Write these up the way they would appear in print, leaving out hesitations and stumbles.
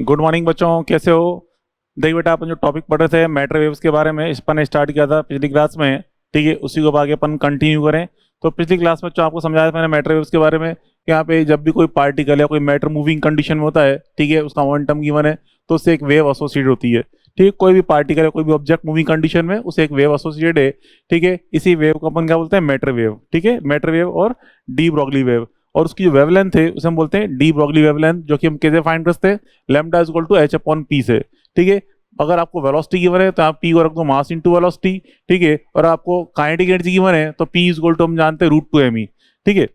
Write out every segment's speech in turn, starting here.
Good morning बच्चों, कैसे हो? देखिए बेटा, अपन जो टॉपिक पढ़ रहे थे मैटर वेव्स के बारे में, इस पर ने स्टार्ट किया था पिछली क्लास में। ठीक है, उसी को अब आगे अपन कंटिन्यू करें। तो पिछली क्लास में जो आपको समझाया था मैंने मैटर वेव्स के बारे में कि यहाँ पे जब भी कोई पार्टिकल या कोई मैटर मूविंग कंडीशन में होता है, ठीक है, उसका मोमेंटम गिवन है तो उससे एक वेव एसोसिएट होती है। ठीक है, कोई भी पार्टिकल या कोई भी ऑब्जेक्ट मूविंग कंडीशन में उसे एक वेव एसोसिएट है। ठीक है, इसी वेव को अपन क्या बोलते हैं? Matter wave. ठीक है, मैटर वेव और डी ब्रॉगली वेव। और उसकी जो वेवलेंथ है उसे हम बोलते हैं डी ब्रॉगली वेवलेंथ, जो कि हम कैसे फाइंड करते हैं? Lambda is equal to h upon p से। ठीक है, अगर आपको वेलोसिटी गिवन है तो आप पी को रख दो मास इनटू वेलोसिटी। ठीक है, और आपको काइनेटिक एनर्जी गिवन है तो पी इज इक्वल टू हम जानते हैं रूट टू एम ई। ठीक है,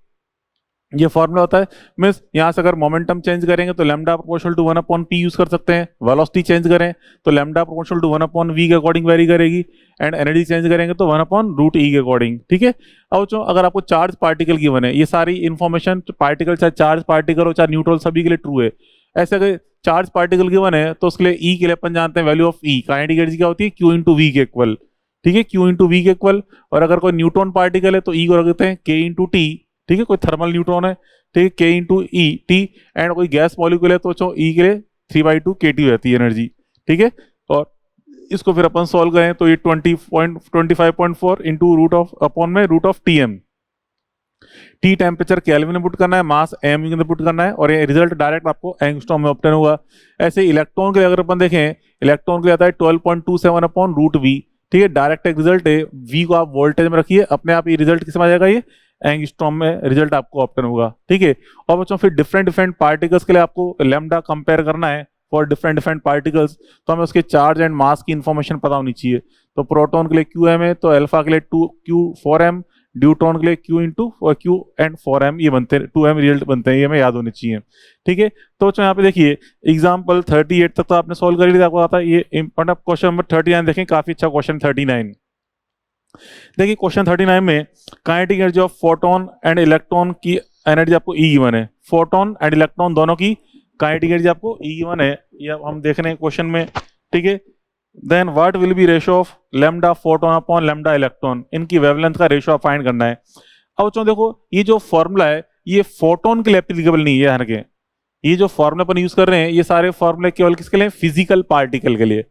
ये फॉर्मूला होता है। मीन्स यहाँ से अगर मोमेंटम चेंज करेंगे तो lambda proportional to one upon p use कर सकते हैं। वेलोसिटी चेंज करें तो lambda proportional to one upon v के अकॉर्डिंग वेरी करेगी। एंड एनर्जी चेंज करेंगे तो वन अपॉन रूट ई के अकॉर्डिंग। ठीक है, अब जो अगर आपको चार्ज पार्टिकल गिवन है, ये सारी इन्फॉर्मेशन पार्टिकल, चाहे चार्ज पार्टिकल हो चाहे न्यूट्रल, सभी के लिए ट्रू है। ऐसे अगर चार्ज पार्टिकल गिवन है तो उसके लिए ई के लिए अपन जानते हैं value of E, kinetic energy क्या होती है? क्यू इंटू वी के इक्वल। ठीक है, क्यू इंटू वी के इक्वल। और अगर कोई न्यूट्रॉन पार्टिकल है तो ई को रख देते हैं के इंटू टी। ठीक है, कोई थर्मल न्यूट्रॉन है, ठीक है, के इंटू ई टी। एंड कोई गैस मॉलिक्यूल है तो ई के लिए 3/2 के टी रहती है एनर्जी। ठीक है, और इसको फिर अपन सॉल्व करें तो ये 25.4 इंटू रूट ऑफ अपॉन में root of t m. T temperature kelvin में पुट करना है, मास एम में पुट करना है, और ये रिजल्ट डायरेक्ट आपको एंगस्ट्रॉम में ऑब्टेन होगा। ऐसे इलेक्ट्रॉन के लिए अगर अपन देखें, इलेक्ट्रॉन के लिए आता है 12.27 अपॉन रूट वी। ठीक है, डायरेक्ट एक रिजल्ट है। वी को आप वोल्टेज में रखिए, अपने आप ये रिजल्ट किस में आ जाएगा? ये एंगस्ट्रॉम में रिजल्ट आपको ऑब्टेन होगा। ठीक है, और बच्चों फिर डिफरेंट डिफरेंट पार्टिकल्स के लिए आपको लैम्डा कंपेयर करना है फॉर डिफरेंट डिफरेंट पार्टिकल्स। तो हमें उसके चार्ज एंड मास की इंफॉर्मेशन पता होनी चाहिए। तो प्रोटॉन के लिए क्यू एम है तो अल्फा के लिए 2Q4m, ड्यूट्रॉन के लिए Q into Q and 4m, ये बनते हैं 2m रिजल्ट बनते हैं, ये हमें याद होने चाहिए। ठीक है, तो बच्चों यहाँ पे देखिए एग्जाम्पल 38 तक तो आपने सोल्व कर लिया, आपको आता है। ये इंपॉर्टेंट क्वेश्चन नंबर 39 देखें, काफी अच्छा क्वेश्चन 39। देखिए क्वेश्चन 39 में kinetic energy of photon and electron की एनर्जी आपको ई गिवन है। फोटोन एंड इलेक्ट्रॉन दोनों की काइनेटिक एनर्जी आपको ई गिवन है, ये हम देख रहे हैं क्वेश्चन में। ठीक है, then what will be ratio of lambda photon upon lambda electron, इनकी वेवलेंथ का रेशियो आप फाइंड करना है। अब बच्चों देखो, ये जो फॉर्मूला है ये फोटोन के लिए एप्लीकेबल नहीं है। ध्यान रखें, ये जो फॉर्मूला अपन यूज कर रहे हैं ये सारे फॉर्मूले केवल किसके लिए? फिजिकल पार्टिकल के लिए।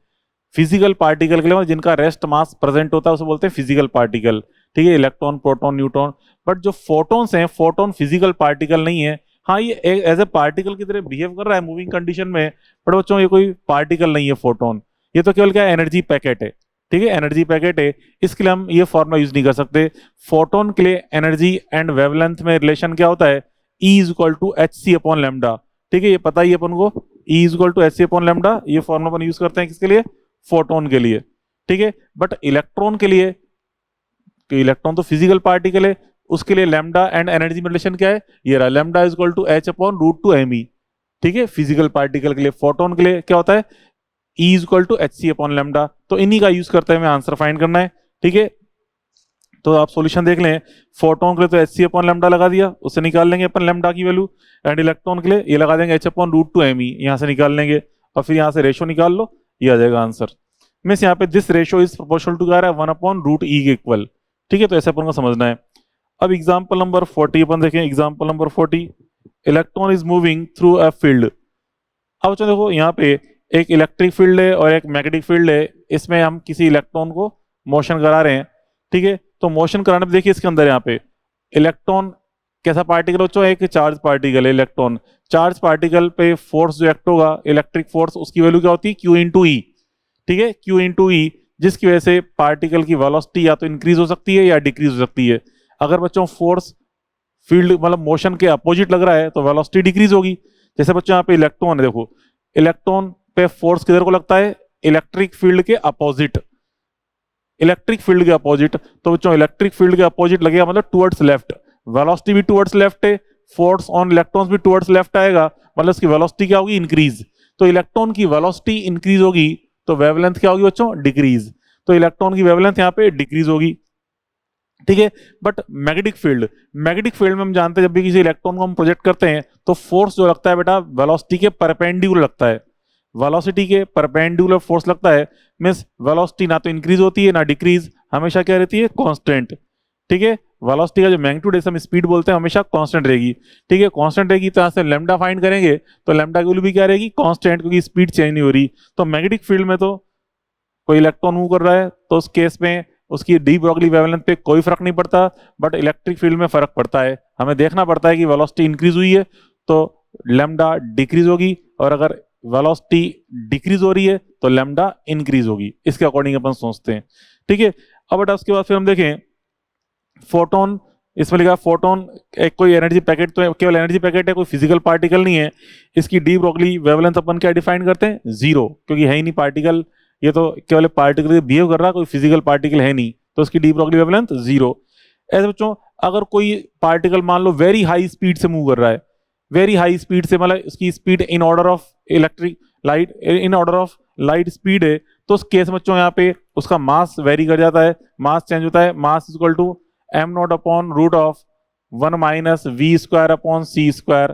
फिजिकल पार्टिकल के लिए जिनका रेस्ट मास प्रेजेंट होता है उसे बोलते हैं फिजिकल पार्टिकल। ठीक है, इलेक्ट्रॉन, प्रोटॉन, न्यूट्रॉन। बट जो फोटोन्स हैं, फोटोन फिजिकल पार्टिकल नहीं है। हाँ, ये एज ए पार्टिकल की तरह बिहेव कर रहा है मूविंग कंडीशन में, बट बच्चों ये कोई पार्टिकल नहीं है फोटोन। ये तो केवल क्या है? एनर्जी पैकेट है। ठीक है, एनर्जी पैकेट है, इसके लिए हम ये फॉर्मूला यूज नहीं कर सकते। फोटोन के लिए एनर्जी एंड वेवलेंथ में रिलेशन क्या होता है? E is equal to h C upon lambda. ठीक है, ये पता ही अपन को, e is equal to h C upon lambda. ये फॉर्मूला अपन यूज करते हैं किसके लिए? फोटोन के लिए। ठीक है, बट इलेक्ट्रॉन के लिए, इलेक्ट्रॉन तो फिजिकल पार्टिकल है, उसके लिए लैम्डा एंड एनर्जी में रिलेशन क्या है? ये रहा, lambda is equal to h upon root two m e. ठीक है, फिजिकल पार्टिकल के लिए। फोटोन के लिए क्या होता है? E is equal to h C upon lambda. तो इन्हीं का यूज करते हुए आंसर फाइंड करना है। ठीक है, तो आप सॉल्यूशन देख लें। फोटोन के लिए तो एच सी अपॉन लैम्डा लगा दिया, उससे निकाल लेंगे अपन लैम्डा की वैल्यू। एंड इलेक्ट्रॉन के लिए ये लगा देंगे h upon root two m e, यहां से निकाल लेंगे। और फिर यहां से रेशियो निकाल लो, ये आ जाएगा आंसर। मीन्स यहाँ पे this ratio is proportional to क्या है? 1 अपॉन रूट ई के इक्वल। ठीक है, तो ऐसे अपन को समझना है। अब एग्जांपल नंबर 40 अपन देखें। Example number 40, electron is moving through a field. अब चलो देखो, यहाँ पे एक इलेक्ट्रिक फील्ड है और एक मैग्नेटिक फील्ड है। इसमें हम किसी इलेक्ट्रॉन को मोशन करा रहे हैं। ठीक है, तो मोशन कराने पे देखिए इसके अंदर यहाँ पे इलेक्ट्रॉन कैसा पार्टिकल हो? एक चार्ज पार्टिकल है इलेक्ट्रॉन। चार्ज पार्टिकल पे फोर्स जो एक्ट होगा, इलेक्ट्रिक फोर्स, उसकी वैल्यू क्या होती है? क्यू इंटू ई। ठीक है, क्यू इंटू ई, जिसकी वजह से पार्टिकल की वेलोसिटी या तो इंक्रीज हो सकती है या डिक्रीज हो सकती है। अगर बच्चों फोर्स फील्ड मतलब मोशन के अपोजिट लग रहा है तो वेलोसिटी डिक्रीज होगी। जैसे बच्चों यहाँ पे इलेक्ट्रॉन है, देखो इलेक्ट्रॉन पे फोर्स किधर को लगता है? इलेक्ट्रिक फील्ड के अपोजिट। इलेक्ट्रिक फील्ड के अपोजिट, तो बच्चों इलेक्ट्रिक फील्ड के अपोजिट लगेगा मतलब टुवर्ड्स लेफ्ट। वेलोसिटी भी टुवर्ड्स लेफ्ट है, फोर्स ऑन इलेक्ट्रॉन्स भी टुवर्ड्स लेफ्ट आएगा, मतलब इसकी वेलोसिटी क्या होगी? इंक्रीज। तो इलेक्ट्रॉन की वेलोसिटी इंक्रीज होगी तो वेवलेंथ क्या होगी बच्चों? डिक्रीज। तो इलेक्ट्रॉन की वेवलेंथ यहाँ पे डिक्रीज होगी। ठीक है, बट मैग्नेटिक फील्ड में हम जानते हैं जब भी किसी इलेक्ट्रॉन को हम प्रोजेक्ट करते हैं तो फोर्स जो लगता है बेटा वेलोसिटी के परपेंडिकुलर लगता है। वेलोसिटी के परपेंडिकुलर फोर्स लगता है। मींस वेलोसिटी ना तो इंक्रीज होती है ना डिक्रीज, हमेशा क्या रहती है? कांस्टेंट। ठीक है। वेलोसिटी का जो मैग्नीट्यूड है, हम स्पीड बोलते हैं, हमेशा कांस्टेंट रहेगी, ठीक है। कांस्टेंट रहेगी तो यहाँ से लैम्डा फाइंड करेंगे, तो लैम्डा की वैल्यू भी क्या रहेगी, कांस्टेंट, क्योंकि स्पीड चेंज नहीं हो रही। तो मैग्नेटिक फील्ड में तो कोई इलेक्ट्रॉन मूव कर रहा है तो उस केस में उसकी डी ब्रॉगली वेवलेंथ पे कोई फर्क नहीं पड़ता, बट इलेक्ट्रिक फील्ड में फर्क पड़ता है। हमें देखना पड़ता है कि वेलोसिटी इंक्रीज हुई है तो लैम्डा डिक्रीज होगी, और अगर वेलोसिटी डिक्रीज हो रही है तो लैम्डा इंक्रीज होगी। इसके अकॉर्डिंग अपन सोचते हैं, ठीक है। अब बेटा उसके बाद फिर हम देखें फोटोन, इसमें लिखा फोटोन एक कोई एनर्जी पैकेट, तो केवल एनर्जी पैकेट है, कोई फिजिकल पार्टिकल नहीं है। इसकी डी ब्रॉगली वेवलेंथ अपन क्या डिफाइन करते हैं, जीरो, क्योंकि है ही नहीं पार्टिकल, ये तो केवल पार्टिकल बिहेव कर रहा है, कोई फिजिकल पार्टिकल है नहीं, तो उसकी डी ब्रॉगली वेवलेंथ जीरो। ऐसे बच्चों अगर कोई पार्टिकल मान लो वेरी हाई स्पीड से मूव कर रहा है, वेरी हाई स्पीड से, मतलब उसकी speed in order of electric light, in order of light speed है, तो उस केस में बच्चों यहाँ पे उसका मास वेरी कर जाता है, मास चेंज होता है। Mass equal to m naught upon root of 1 minus v square upon c square.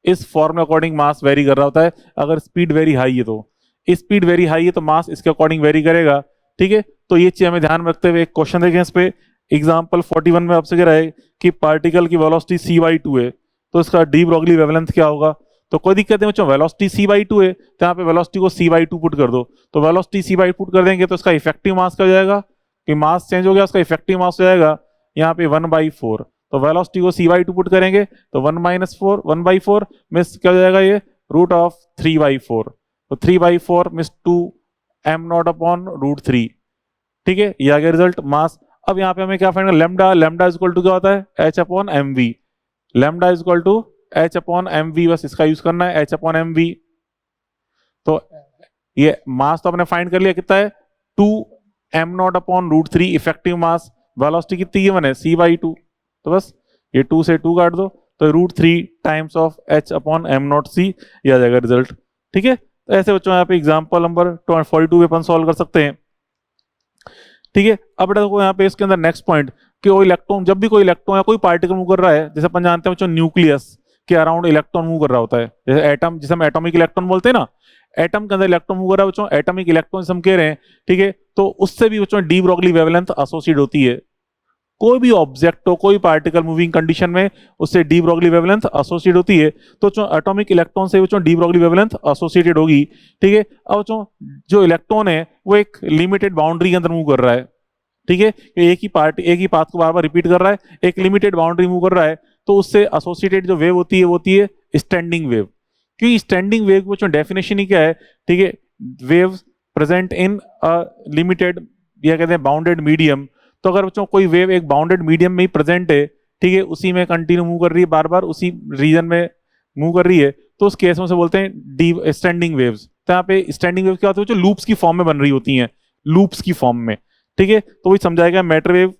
इस फॉर्म अकॉर्डिंग मास वेरी कर रहा होता है। अगर स्पीड वेरी हाई है तो, स्पीड वेरी हाई है तो मास इसके अकॉर्डिंग वेरी करेगा, ठीक है। तो ये चीज हमें ध्यान में रखते हुए एक क्वेश्चन देखें इस पे। एग्जाम्पल 41 में आपसे कह रहा है कि पार्टिकल की वेलोसिटी c/2 है, तो इसका डी ब्रॉगली वेवलेंथ क्या होगा। तो कोई दिक्कत नहीं बच्चों, वेलोसिटी c/2 है तो यहाँ पे वेलोसिटी को c/2 पुट कर दो, तो वेलोसिटी c/2 पुट कर देंगे तो इसका इफेक्टिव मास क्या हो जाएगा, कि मास चेंज हो गया, उसका इफेक्टिव मास हो जाएगा यहाँ पे 1/4। तो वेलोसिटी को c/2 पुट करेंगे तो 1 माइनस 4, 1/4 मिस क्या हो जाएगा, ये रूट ऑफ 3/4। तो 3/4 मिस 2 एम नॉट अपॉन रूट 3, ठीक है। ये आ गया रिजल्ट मास। अब यहाँ पे हमें क्या फाइंड करना, लैम्डा, लैम्डा इक्वल टू क्या होता है, h upon m v, lambda equal to h upon m v, बस इसका यूज करना है, h अपॉन एम वी। तो ये मास तो आपने फाइंड कर लिया, कितना है 2 m naught upon root 3 effective mass. Velocity कितनी गिवन है c/2, तो बस ये 2 से 2 काट दो, तो root 3 times of h upon M not C, ये आ जाएगा रिजल्ट, ठीक है। तो ऐसे बच्चों यहाँ पे एग्जाम्पल नंबर 42 पे अपन सॉल्व कर सकते हैं, ठीक है। अब बेटा देखो यहाँ पे इसके अंदर नेक्स्ट पॉइंट कि वो इलेक्ट्रॉन, जब भी कोई इलेक्ट्रॉन या कोई पार्टिकल मूव कर रहा है, जैसे अपन जानते हैं बच्चों न्यूक्लियस के अराउंड इलेक्ट्रॉन मूव कर रहा होता है, जैसे एटम, जिसे हम एटॉमिक इलेक्ट्रॉन बोलते हैं ना, एटम के अंदर इलेक्ट्रॉन मूव कर रहा है बच्चों, एटॉमिक इलेक्ट्रॉन हम कह रहे हैं, ठीक है। तो उससे भी बच्चों डी ब्रॉगली वेवलेंथ एसोसिएट होती है। कोई भी ऑब्जेक्ट हो, कोई पार्टिकल मूविंग कंडीशन में, उससे डी ब्रॉगली वेवलेंथ एसोसिएट होती है। तो जो एटॉमिक इलेक्ट्रॉन से बच्चों डी ब्रॉगली वेवलेंथ एसोसिएटेड होगी, ठीक है। अब बच्चों जो इलेक्ट्रॉन है वो एक लिमिटेड बाउंड्री के अंदर मूव कर रहा है, ठीक है। एक ही पाथ को बार बार रिपीट कर रहा है, एक लिमिटेड बाउंड्री मूव कर रहा है, तो उससे एसोसिएटेड जो वेव होती है वो होती है स्टैंडिंग वेव। क्योंकि स्टैंडिंग वेव की डेफिनेशन ही क्या है, ठीक है, वेव प्रेजेंट इन लिमिटेड, या कहते हैं बाउंडेड मीडियम। तो अगर बच्चों कोई वेव एक बाउंडेड मीडियम में ही प्रेजेंट है, ठीक है, उसी में कंटिन्यू मूव कर रही है, बार बार उसी रीजन में मूव कर रही है, तो उस केस में से बोलते हैं डी स्टैंडिंग वेव्स। तो यहाँ पे स्टैंडिंग वेव क्या होती है, जो लूप्स की फॉर्म में बन रही होती हैं, लूप्स की फॉर्म में, ठीक है। तो वही समझाएगा, matter wave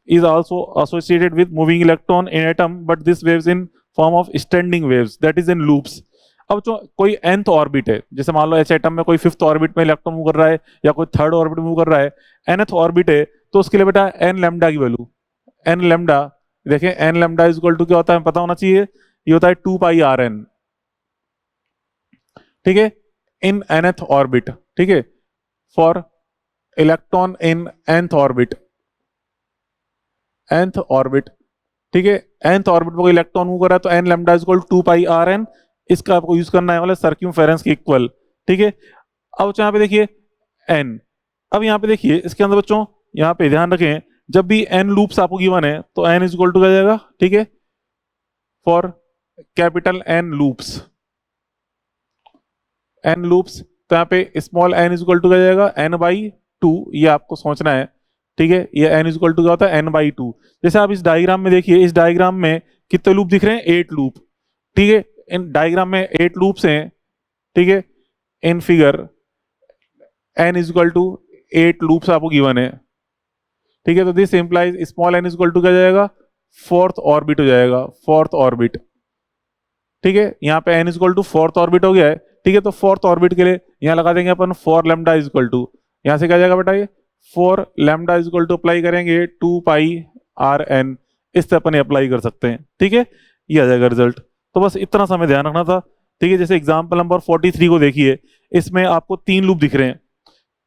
is also associated with moving electron in atom, but this waves in form of standing waves, that is in loops. अब जो कोई nth ऑर्बिट है, जैसे मान लो एच एटम में कोई 5th ऑर्बिट में इलेक्ट्रॉन मूव कर रहा है, या कोई 3rd ऑर्बिट मूव कर रहा है, nth ऑर्बिट है, तो उसके लिए बेटा n लैम्डा की वैल्यू, n लैम्डा, देखें n lambda is equal to क्या होता है, पता होना चाहिए, ये होता है 2 पाई आर एन, ठीक है, इन nth ऑर्बिट, ठीक है, for electron in nth orbit, nth orbit, ठीक है। nth ऑर्बिट में कोई इलेक्ट्रॉन मूव कर रहा है तो n lambda is equal 2 pi r n, इसका आपको यूज करना है वाला सर्क्यूमफेरेंस के इक्वल, ठीक है। अब यहाँ पे देखिए n, अब यहाँ पे देखिए इसके अंदर बच्चों, यहाँ पे ध्यान रखें, जब भी n लूप्स आपको गिवन है तो n इज इक्वल टू क्या जाएगा, ठीक है, for capital n loops, n loops, तो यहाँ पे small n is equal to क्या जाएगा, n/2, ये आपको सोचना है, ठीक है। ये n इज इक्वल टू क्या होता है, n/2। जैसे आप इस डायग्राम में देखिए, इस डायग्राम में कितने लूप दिख रहे हैं, 8 लूप, ठीक है। इन डायग्राम में 8 लूप्स हैं, ठीक है। In figure n is equal to 8 loops आपको गिवन है, ठीक है। तो this implies small n is equal to क्या जाएगा, 4th ऑर्बिट हो जाएगा, 4th ऑर्बिट, ठीक है। यहाँ पे n is equal to 4th orbit हो गया है, ठीक है। तो 4th ऑर्बिट के लिए यहाँ लगा देंगे अपन 4 लैम्डा इज इक्वल टू, यहाँ से क्या जाएगा बेटा, ये 4 lambda is equal to apply करेंगे 2 पाई आर एन, इससे अपन अप्लाई कर सकते हैं, ठीक है। ये आ जाएगा रिजल्ट। तो बस इतना सा हमें ध्यान रखना था, ठीक है। जैसे एग्जाम्पल नंबर 43 को देखिए, इसमें आपको 3 लूप दिख रहे हैं,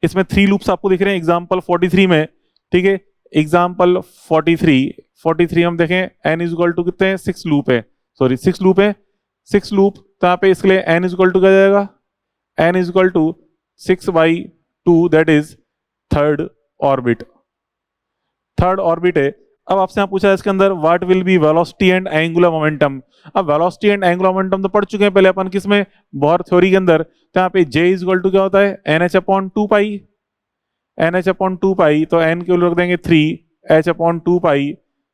इसमें 3 लूप्स आपको दिख रहे हैं एग्जाम्पल 43 में, ठीक है। एग्जाम्पल 43 हम देखें n इज इक्वल टू कितने हैं, 6 लूप है, सॉरी 6 लूप है, 6 लूप, तो यहाँ पे इसके लिए n इज इक्वल टू क्या जाएगा, n is equal to 6/2 that is third orbit, third orbit है। अब आपसे यहाँ पूछा है इसके अंदर what will be velocity and angular momentum. अब वेलोसिटी एंड एंगुलर मोमेंटम तो पढ़ चुके हैं पहले अपन किसमें, बोर थ्योरी के अंदर। तो यहाँ पे j इज इक्वल टू क्या होता है, NH/2 पाई, NH/2 पाई, तो n के रख देंगे 3 h/2 पाई,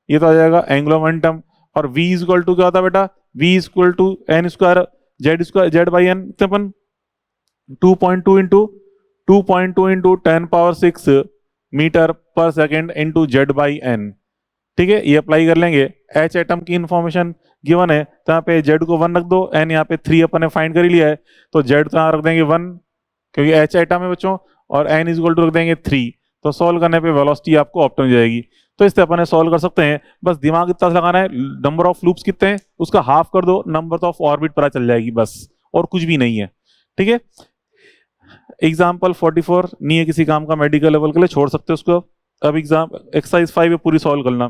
ये तो आ जाएगा एंगुलर मोमेंटम। और v इज इक्वल टू क्या होता है बेटा, v is equal to n square z by n, अपन 2.2 इंटू 10⁶ मीटर पर second into Z by N. ठीक है, ये अप्लाई कर लेंगे। एच एटम की इंफॉर्मेशन गिवन है, तो यहाँ पे जेड को 1 रख दो, एन यहाँ पे 3 अपन ने फाइंड कर ही लिया है, तो जेड तो यहाँ रख देंगे 1 क्योंकि एच एटम है बच्चों, और एन इज इक्वल टू रख देंगे 3। तो सॉल्व करने पे वेलोसिटी आपको ऑप्टिमम जाएगी। तो इससे अपन सॉल्व कर सकते हैं, बस दिमाग इतना सा लगाना है, नंबर ऑफ लूप्स कितने हैं उसका हाफ कर दो, नंबर ऑफ ऑर्बिट पता चल जाएगी बस, और कुछ भी नहीं है। ठीक है, एग्जाम्पल 44 नहीं है किसी काम का, मेडिकल लेवल के लिए छोड़ सकते हो उसको। अब एग्जाम एक्सरसाइज 5 है, पूरी सॉल्व करना।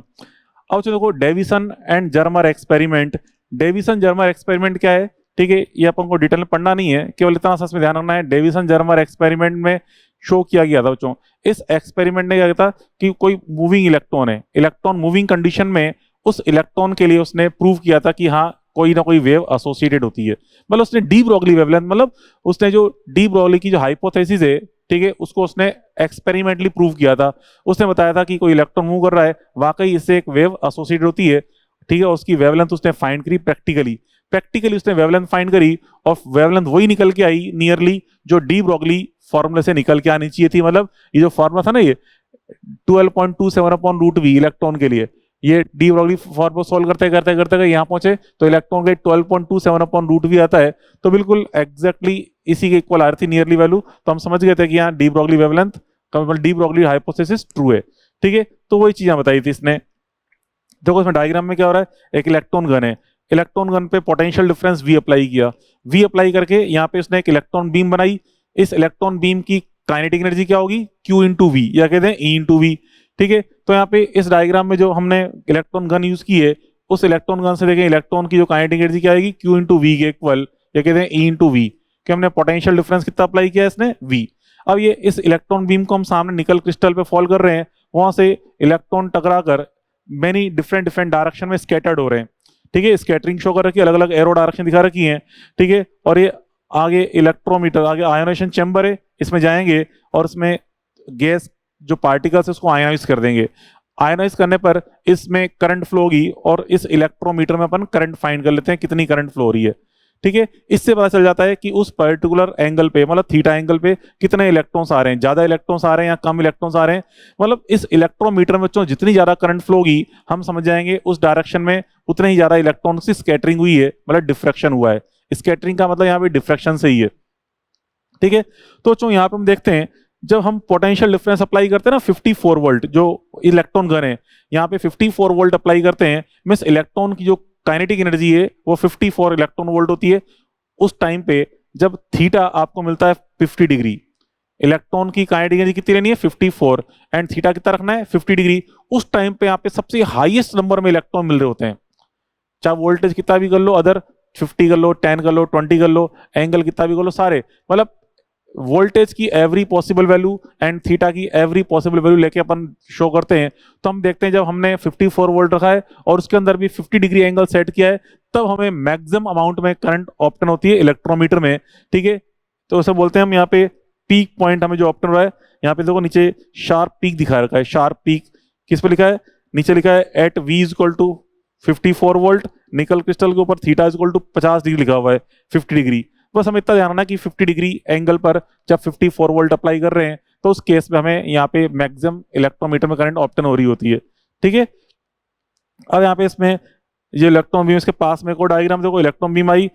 अब चलो देखो Davisson and Germer experiment. Davisson Germer experiment क्या है, ठीक है, ये अपन को डिटेल में पढ़ना नहीं है, केवल इतना सा इसमें ध्यान रखना है। डेविसन जर्मर एक्सपेरिमेंट में शो किया गया था बच्चों, इस एक्सपेरिमेंट ने क्या किया था कि कोई मूविंग इलेक्ट्रॉन है, इलेक्ट्रॉन मूविंग कंडीशन में उस इलेक्ट्रॉन के लिए उसने प्रूव किया था कि हाँ कोई ना कोई वेव एसोसिएटेड होती है। मतलब उसने डी ब्रोगली वेवलेंथ, मतलब उसने जो डी ब्रोगली की जो हाइपोथेसिस है, ठीक है, उसको उसने एक्सपेरिमेंटली प्रूव किया था। उसने बताया था कि कोई इलेक्ट्रॉन मूव कर रहा है, वाकई इससे एक वेव एसोसिएटेड होती है। ठीक है, उसकी वेवलेंथ उसने फाइंड करी प्रैक्टिकली उसने वेवलेंथ फाइंड करी, और वेवलेंथ वही निकल के आई नियरली जो डी ब्रोगली फॉर्मूले से निकल के आनी चाहिए थी। मतलब ये जो फॉर्मूला था ना, ये 12.27/√v इलेक्ट्रॉन के लिए, ये डी ब्रोगली फॉर्मूला सॉल्व करते करते यहाँ पहुंचे तो इलेक्ट्रॉन के 12.27/√v आता है, तो बिल्कुल एग्जैक्टली इसी के इक्वल आ रही थी नियरली वैल्यू। तो हम समझ गए थे कि यहाँ de Broglie wavelength de Broglie hypothesis true है। ठीक है, तो वही चीजें बताई थी इसने। देखो इसमें डायग्राम में क्या हो रहा है, एक इलेक्ट्रॉन गन है, इलेक्ट्रॉन गन पे पोटेंशियल डिफरेंस V अप्लाई किया, V अप्लाई करके यहाँ पे उसने एक इलेक्ट्रॉन बीम बनाई। इस इलेक्ट्रॉन बीम की काइनेटिक एनर्जी क्या होगी, Q इंटू वी, या कहते हैं E इंटू वी। ठीक है, तो यहाँ पे इस डायग्राम में जो हमने इलेक्ट्रॉन गन यूज की है, उस इलेक्ट्रॉन गन से देखें इलेक्ट्रॉन की जो काइनेटिक एनर्जी क्या आएगी, Q इंटू वी के इक्वल, या कहते हैं E इंटू वी, कि हमने पोटेंशियल डिफरेंस कितना अप्लाई किया है इसने, V। अब ये इस इलेक्ट्रॉन बीम को हम सामने निकल क्रिस्टल पे फॉल कर रहे हैं, वहां से इलेक्ट्रॉन टकरा कर मेनी डिफरेंट डायरेक्शन में स्कैटर्ड हो रहे हैं। ठीक है, स्कैटरिंग शो कर रखी है, अलग अलग एरो डायरेक्शन दिखा रखी है। ठीक है, और ये आगे इलेक्ट्रोमीटर, आगे आयोनाइजेशन चैम्बर है, इसमें जाएंगे और इसमें गैस जो पार्टिकल्स है उसको आयोनाइज कर देंगे। आयोनाइज करने पर इसमें करंट फ्लो होगी, और इस इलेक्ट्रोमीटर में अपन करंट फाइंड कर लेते हैं कितनी करंट फ्लो हो रही है। ठीक है, इससे पता चल जाता है कि उस पर्टिकुलर एंगल पे, मतलब थीटा एंगल पे कितने इलेक्ट्रॉन्स आ रहे हैं, ज्यादा इलेक्ट्रॉन्स आ रहे हैं या कम इलेक्ट्रॉन्स आ रहे हैं। मतलब इस इलेक्ट्रोमीटर में बच्चों जितनी ज्यादा करंट फ्लो होगी, हम समझ जाएंगे उस डायरेक्शन में उतने ही ज्यादा इलेक्ट्रॉन की स्कैटरिंग हुई है, मतलब डिफ्रैक्शन हुआ है। स्कैटरिंग का मतलब यहाँ पे डिफ्रैक्शन से ही है। ठीक है, तो बच्चों यहाँ पे हम देखते हैं जब हम पोटेंशियल डिफरेंस अप्लाई करते हैं ना 54 वोल्ट, जो इलेक्ट्रॉन गन है यहाँ पे 54 वोल्ट अप्लाई करते हैं, मींस इलेक्ट्रॉन की जो काइनेटिक एनर्जी है वो 54 इलेक्ट्रॉन वोल्ट होती है। उस टाइम पे जब थीटा आपको मिलता है 50 डिग्री, इलेक्ट्रॉन की काइनेटिक एनर्जी कितनी लेनी है 54, एंड थीटा कितना रखना है 50 डिग्री। उस टाइम पे यहाँ पे सबसे हाईएस्ट नंबर में इलेक्ट्रॉन मिल रहे होते हैं, चाहे वोल्टेज कितना भी कर लो, अदर 50 कर लो, 10 कर लो, 20 कर लो, एंगल कितना भी कर लो, सारे मतलब वोल्टेज की every possible value and theta की एवरी पॉसिबल वैल्यू लेके अपन शो करते हैं। तो हम देखते हैं जब हमने 54 वोल्ट रखा है और उसके अंदर भी 50 डिग्री एंगल सेट किया है, तब हमें मैक्सिमम अमाउंट में करंट ऑप्टन होती है इलेक्ट्रोमीटर में। ठीक है, तो उसे बोलते हैं हम यहाँ पे पीक पॉइंट, हमें जो ऑप्टन हो रहा है यहाँ पे देखो नीचे शार्प पीक दिखा रखा है। शार्प पीक किस पे लिखा है, नीचे लिखा है at V is equal to 54 volt, nickel crystal के ऊपर theta is equal to 50 degree लिखा हुआ है, 50 डिग्री। बस हमें इतना ध्यान रखना कि 50 डिग्री एंगल पर जब 54 वोल्ट अप्लाई कर रहे हैं तो उस केस में हमें यहाँ पे मैक्सिमम इलेक्ट्रोमीटर में करंट ऑप्टन हो रही होती है। ठीक है, अब यहाँ पे इसमें ये इलेक्ट्रॉन बीम, इसके पास में को डायग्राम देखो, इलेक्ट्रॉन बीम आई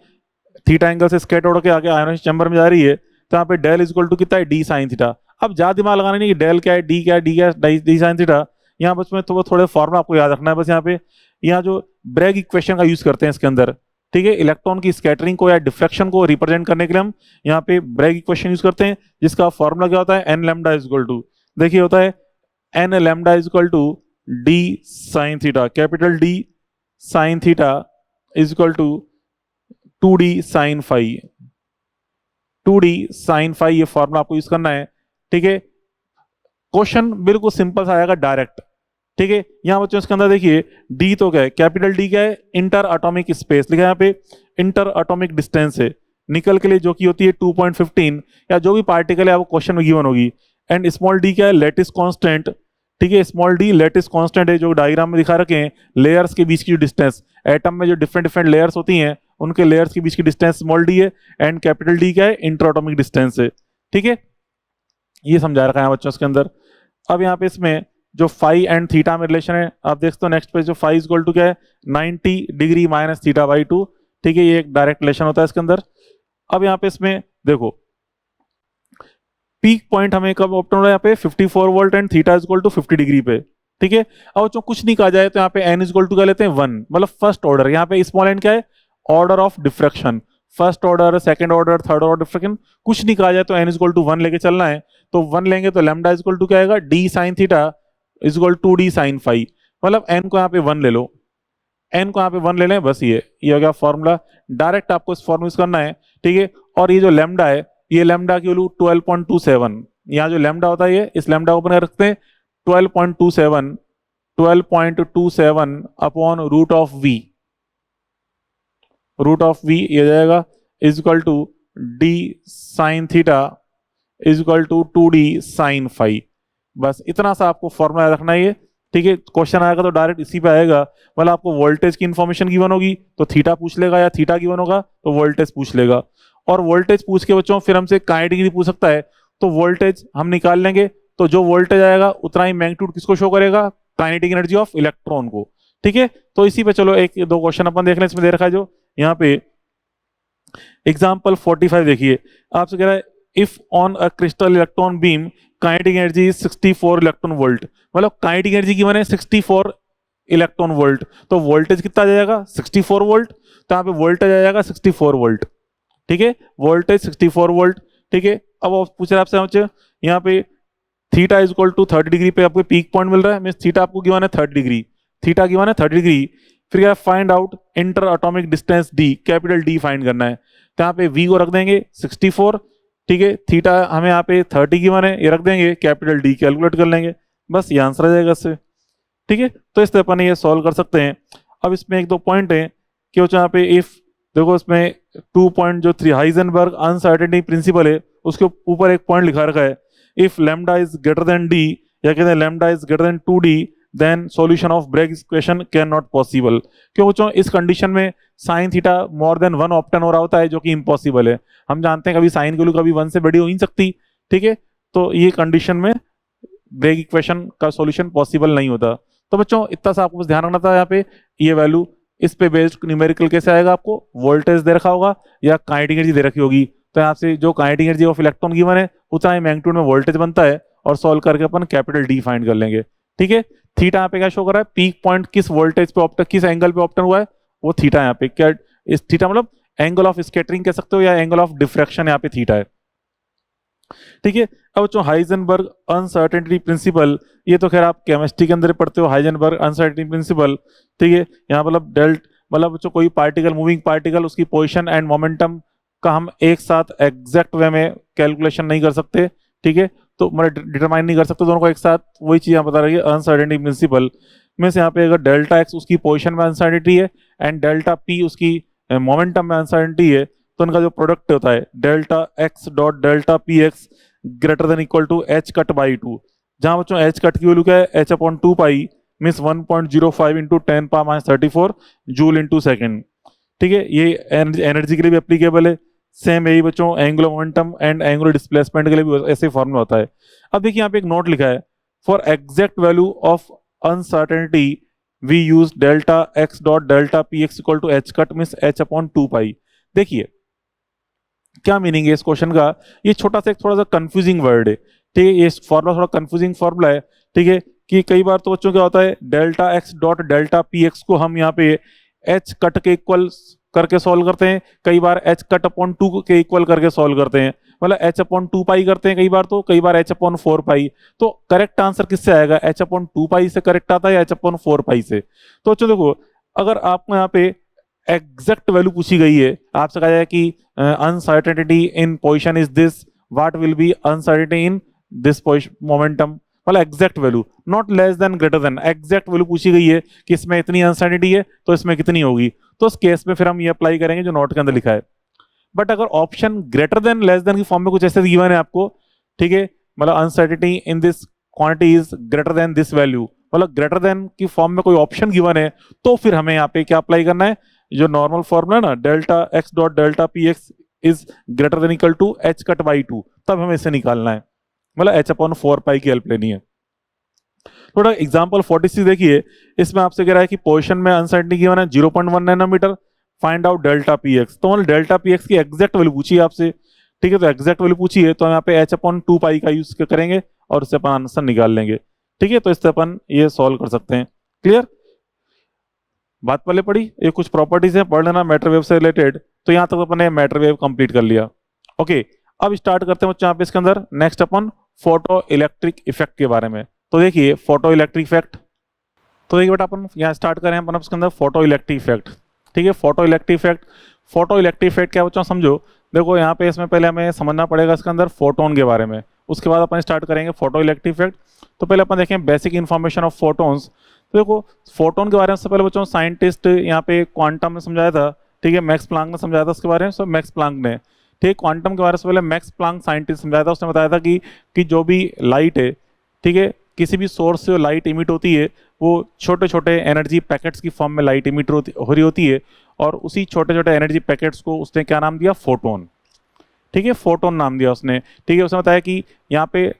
थीटा एंगल से स्कैटर होकर आगे आयोनाइजेशन चैम्बर में जा रही है, तो यहाँ पे डेल इज इक्वल टू कितना है डी साइन थीटा। अब ज्यादा दिमाग लगाना नहीं कि डेल क्या है, डी क्या है, डी क्या है, डी साइन थीटा। यहाँ बस में तो थोड़े फॉर्मूला आपको याद रखना है बस। यहाँ पे यहाँ जो ब्रैग इक्वेशन का यूज करते हैं इसके अंदर, ठीक है, इलेक्ट्रॉन की स्कैटरिंग को या डिफ्रैक्शन को रिप्रेजेंट करने के लिए हम यहाँ पे ब्रैग इक्वेशन यूज करते हैं, जिसका फॉर्मूला क्या होता है, n lambda is equal to, देखिए होता है n lambda is equal to d sine theta, capital d sine theta is equal to 2d sine five, 2d sine five, ये फॉर्मूला आपको यूज करना है। ठीक है, क्वेश्चन बिल्कुल सिंपल सा आएगा डायरेक्ट। ठीक है, यहां बच्चों इसके अंदर देखिए डी तो क्या है, कैपिटल डी क्या है, इंटर एटॉमिक स्पेस लिखा है यहाँ पे, इंटर एटॉमिक डिस्टेंस है निकल के लिए जो कि होती है 2.15, या जो भी पार्टिकल है वो क्वेश्चन में गिवन होगी। एंड स्मॉल डी क्या है, लेटिस कांस्टेंट। ठीक है, स्मॉल डी लेटिस कांस्टेंट है, जो डायग्राम में दिखा रखे हैं लेयर्स के बीच की डिस्टेंस, एटम में जो डिफरेंट डिफरेंट लेयर्स होती हैं उनके लेयर्स के बीच की डिस्टेंस स्मॉल डी है। एंड कैपिटल डी क्या है, इंटर एटॉमिक डिस्टेंस है। ठीक है, ये समझा रखा है बच्चों इसके अंदर। अब यहाँ पे इसमें जो फाई एंड थीटा में रिलेशन है आप देख सकते हो नेक्स्ट पे, जो फाई इक्वल टू क्या है 90 डिग्री माइनस थीटा बाई 2। ठीक है, ये एक डायरेक्ट रिलेशन होता है इसके अंदर। अब यहाँ पे इसमें देखो पीक पॉइंट हमें कब ऑप्टन हो रहा है यहाँ पे 54 volt and theta is equal to 50 degree पे। ठीक है, अब जो कुछ नहीं कहा जाए तो यहाँ पे एन इज इक्वल टू क्या लेते हैं 1, मतलब फर्स्ट ऑर्डर। यहाँ पे स्मॉल एन क्या है, order of diffraction, first order, second order, third order diffraction. कुछ नहीं कहा जाए तो एन इज इक्वल टू 1 लेके चलना है। तो 1 लेंगे तो लैम्डा इज इक्वल टू क्या आएगा, d sine theta is equal to d sine five, मतलब एन को यहाँ पे 1 ले लो, एन को यहाँ पे 1 ले लें, बस ये हो गया फॉर्मूला। डायरेक्ट आपको इस फॉर्मूला यूज करना है। ठीक है, और ये जो लैम्डा है, ये लैम्डा की वैल्यू 12.27, यहाँ जो लैम्डा होता है ये, इस लैम्डा को अपन रखते हैं 12.27, 12.27 upon root of V, root of V ये जाएगा is equal to d sine theta is equal to 2d sine five. बस इतना सा आपको फॉर्मूला रखना है ये। ठीक है, क्वेश्चन आएगा तो डायरेक्ट इसी पे आएगा, मतलब आपको वोल्टेज की इंफॉर्मेशन गिवन होगी तो थीटा पूछ लेगा, या थीटा गिवन होगा तो वोल्टेज पूछ लेगा। और वोल्टेज पूछ के बच्चों फिर हमसे काइनेटिक एनर्जी पूछ सकता है, तो वोल्टेज हम निकाल लेंगे, तो जो वोल्टेज आएगा उतना ही मैग्नीट्यूड किसको शो करेगा, काइनेटिक एनर्जी ऑफ इलेक्ट्रॉन को। ठीक है, तो इसी पे चलो एक दो क्वेश्चन अपन देख लें। इसमें दे रखा है जो यहाँ पे एग्जाम्पल 45 देखिए, आपसे कह रहा है if on a crystal electron beam kinetic energy is 64 electron volt, मतलब काइनेटिक एनर्जी की माने 64 इलेक्ट्रॉन वोल्ट, तो वोल्टेज कितना आ जाएगा 64 वोल्ट, तो यहाँ पे वोल्टेज आ जाएगा 64 वोल्ट। ठीक है, वोल्टेज 64 वोल्ट। ठीक है, अब पूछ रहे आपसे यहाँ पे theta is equal to 30 degree पे आपको पीक पॉइंट मिल रहा है, मीन थीटा आपको गिवन है 30 डिग्री, थीटा गिवन है 30 डिग्री। फिर क्या find out inter atomic distance D, capital D find करना है, तो यहाँ पे वी को रख देंगे 64। ठीक है, थीटा हमें यहाँ पे 30 गिवन है, ये रख देंगे, कैपिटल डी कैलकुलेट कर लेंगे, बस ये आंसर आ जाएगा इससे। ठीक है, तो इस तरह अपन ये सॉल्व कर सकते हैं। अब इसमें एक दो पॉइंट है कि यहाँ पे इफ देखो इसमें 2.3 हाइजेनबर्ग अनसर्टेनिटी प्रिंसिपल है, उसके ऊपर एक पॉइंट लिखा रखा है if lambda is greater than d, या कहते हैं lambda is greater than 2d then solution of Bragg equation can not possible. क्यों बच्चों, इस कंडीशन में sine theta more than 1 obtain हो रहा होता है, जो कि इम्पॉसिबल है। हम जानते हैं कभी साइन की वैल्यू कभी 1 से बड़ी हो ही नहीं सकती। ठीक है, तो ये कंडीशन में ब्रेग इक्वेशन का सॉल्यूशन पॉसिबल नहीं होता। तो बच्चों इतना सा आपको बस ध्यान रखना था, यहाँ पे ये वैल्यू इस पे बेस्ड न्यूमेरिकल कैसे आएगा, आपको वोल्टेज दे रखा होगा या काइनेटिक एनर्जी दे रखी होगी, तो यहाँ से जो kinetic energy of electron given है उतना ही मैग्नीट्यूड में वोल्टेज बनता है, और सॉल्व करके अपन कैपिटल डी फाइंड कर लेंगे। ठीक है, थीटा यहाँ पे क्या शो कर रहा है, पीक पॉइंट किस वोल्टेज पे ऑप्टन, किस एंगल पे ऑप्टन हुआ है, वो थीटा यहाँ पे क्या, इस थीटा मतलब एंगल ऑफ स्कैटरिंग कह सकते हो, या एंगल ऑफ डिफ्रैक्शन यहाँ पे थीटा है। ठीक है, अब जो हाइजेनबर्ग अनसर्टेनिटी प्रिंसिपल, ये तो खैर आप केमिस्ट्री के अंदर पढ़ते हो, हाइजेनबर्ग अनसर्टेनिटी प्रिंसिपल। ठीक है, यहाँ मतलब मतलब जो कोई पार्टिकल, मूविंग पार्टिकल, उसकी पोजीशन एंड मोमेंटम का हम एक साथ एग्जैक्ट वे में कैलकुलेशन नहीं कर सकते। ठीक है, तो मतलब डिटरमाइन नहीं कर सकते दोनों को एक साथ, वही चीज यहाँ बता रही है अनसर्टेनिटी प्रिंसिपल में से। यहाँ पे अगर डेल्टा एक्स उसकी पोजीशन में अनसर्टेनिटी है एंड डेल्टा पी उसकी मोमेंटम में अनसर्टेनिटी है, तो उनका जो प्रोडक्ट होता है delta x dot delta p x greater than equal to h cut by 2, जहां बच्चों एच कट की वैल्यू क्या है, h upon 2 pi means 1.05 into 10⁻34 joule into second. ठीक है, ये एनर्जी के लिए भी एप्लीकेबल है। सेम यही बच्चों angular momentum and angular displacement के लिए भी ऐसे फॉर्मूला होता है। अब देखिए यहाँ पे एक नोट लिखा है, for exact value of uncertainty we use delta x dot delta p x equal to h cut means h upon 2 pi. देखिए क्या मीनिंग है इस क्वेश्चन का, ये छोटा सा एक थोड़ा सा कंफ्यूजिंग वर्ड है। ठीक है, ये फॉर्मूला थोड़ा कंफ्यूजिंग फॉर्मूला है। ठीक है, कि कई बार तो बच्चों क्या होता है delta x dot delta p x को हम यहाँ पे एच कट के इक्वल करके सॉल्व करते हैं, कई बार एच कट अपॉन 2 के इक्वल करके सॉल्व करते हैं, मतलब एच अपॉन 2 पाई करते हैं कई बार, तो कई बार एच अपॉन 4 पाई। तो करेक्ट आंसर किससे आएगा, एच अपॉन 2 पाई से करेक्ट आता है या एच अपॉन 4 पाई से। तो चलो देखो, अगर आपको यहाँ पे एग्जैक्ट वैल्यू पूछी गई है, आपसे कहा जाए कि uncertainty in position is this, what will be uncertainty in this momentum, मतलब exact value, not less than greater than, exact value पूछी गई है कि इसमें इतनी अनसर्टेनिटी है तो इसमें कितनी होगी, तो उस केस में फिर हम ये अप्लाई करेंगे जो नोट के अंदर लिखा है। बट अगर option greater than less than की फॉर्म में कुछ ऐसे गिवन है आपको, ठीक है, मतलब uncertainty in this quantity is greater then this value, मतलब ग्रेटर देन की फॉर्म में कोई ऑप्शन गिवन है, तो फिर हमें यहाँ पे क्या अप्लाई करना है, जो नॉर्मल फॉर्मूला है ना, delta x dot delta p x is greater than equal to h cut by 2, तब हमें इसे निकालना है, मतलब एच अपॉन 4 पाई की हेल्प लेनी है। थोड़ा एग्जांपल 46 देखिए, इसमें आपसे कह रहा है कि पोजीशन में अनसर्टेनिटी गिवन है 0.1 nanometer, find out delta p x, तो डेल्टा पी एक्स की एग्जैक्ट वैल्यू पूछी है आपसे, ठीक है, तो एग्जैक्ट वैल्यू पूछी है तो हम यहाँ पे एच अपॉन 2 पाई का यूज करेंगे और उससे अपन आंसर निकाल लेंगे, ठीक है, तो इससे अपन ये सॉल्व कर सकते हैं। क्लियर, बात पहले पढ़ी, ये कुछ प्रॉपर्टीज है, पढ़ लेना मैटर वेव से रिलेटेड। तो यहाँ तक अपन ने मैटर वेव कंप्लीट कर लिया। ओके, अब स्टार्ट करते हैं बच्चों यहाँ पे इसके अंदर नेक्स्ट अपन फोटो इलेक्ट्रिक इफेक्ट के बारे में। तो देखिए फोटो इलेक्ट्रिक इफेक्ट, तो देखिए बेटा अपन यहाँ स्टार्ट करें अपन उसके अंदर फोटो इलेक्ट्रिक इफेक्ट, ठीक है, photo electric effect. Photo electric effect क्या बच्चों समझो, देखो यहाँ पे इसमें पहले हमें समझना पड़ेगा इसके अंदर फोटोन के बारे में, उसके बाद अपन स्टार्ट करेंगे फोटो इलेक्ट्रिक इफेक्ट। तो पहले अपन देखें बेसिक इन्फॉर्मेशन ऑफ फोटोन्स। तो देखो फोटोन के बारे में सबसे पहले बच्चों साइंटिस्ट यहाँ पे क्वांटम ने समझाया था, ठीक है, मैक्स प्लांक ने समझाया था उसके बारे में, सब मैक्स प्लांक ने, ठीक है, क्वांटम के बारे में पहले मैक्स प्लांक साइंटिस्ट समझाया था, उसने बताया था कि जो भी लाइट है, ठीक है, किसी भी सोर्स से लाइट इमिट होती है वो छोटे छोटे एनर्जी पैकेट्स की फॉर्म में लाइट इमिट हो रही होती है, और उसी छोटे छोटे एनर्जी पैकेट्स को उसने क्या नाम दिया, फोटोन, ठीक है, फोटोन नाम दिया उसने, ठीक है। उसने बताया कि यहाँ पे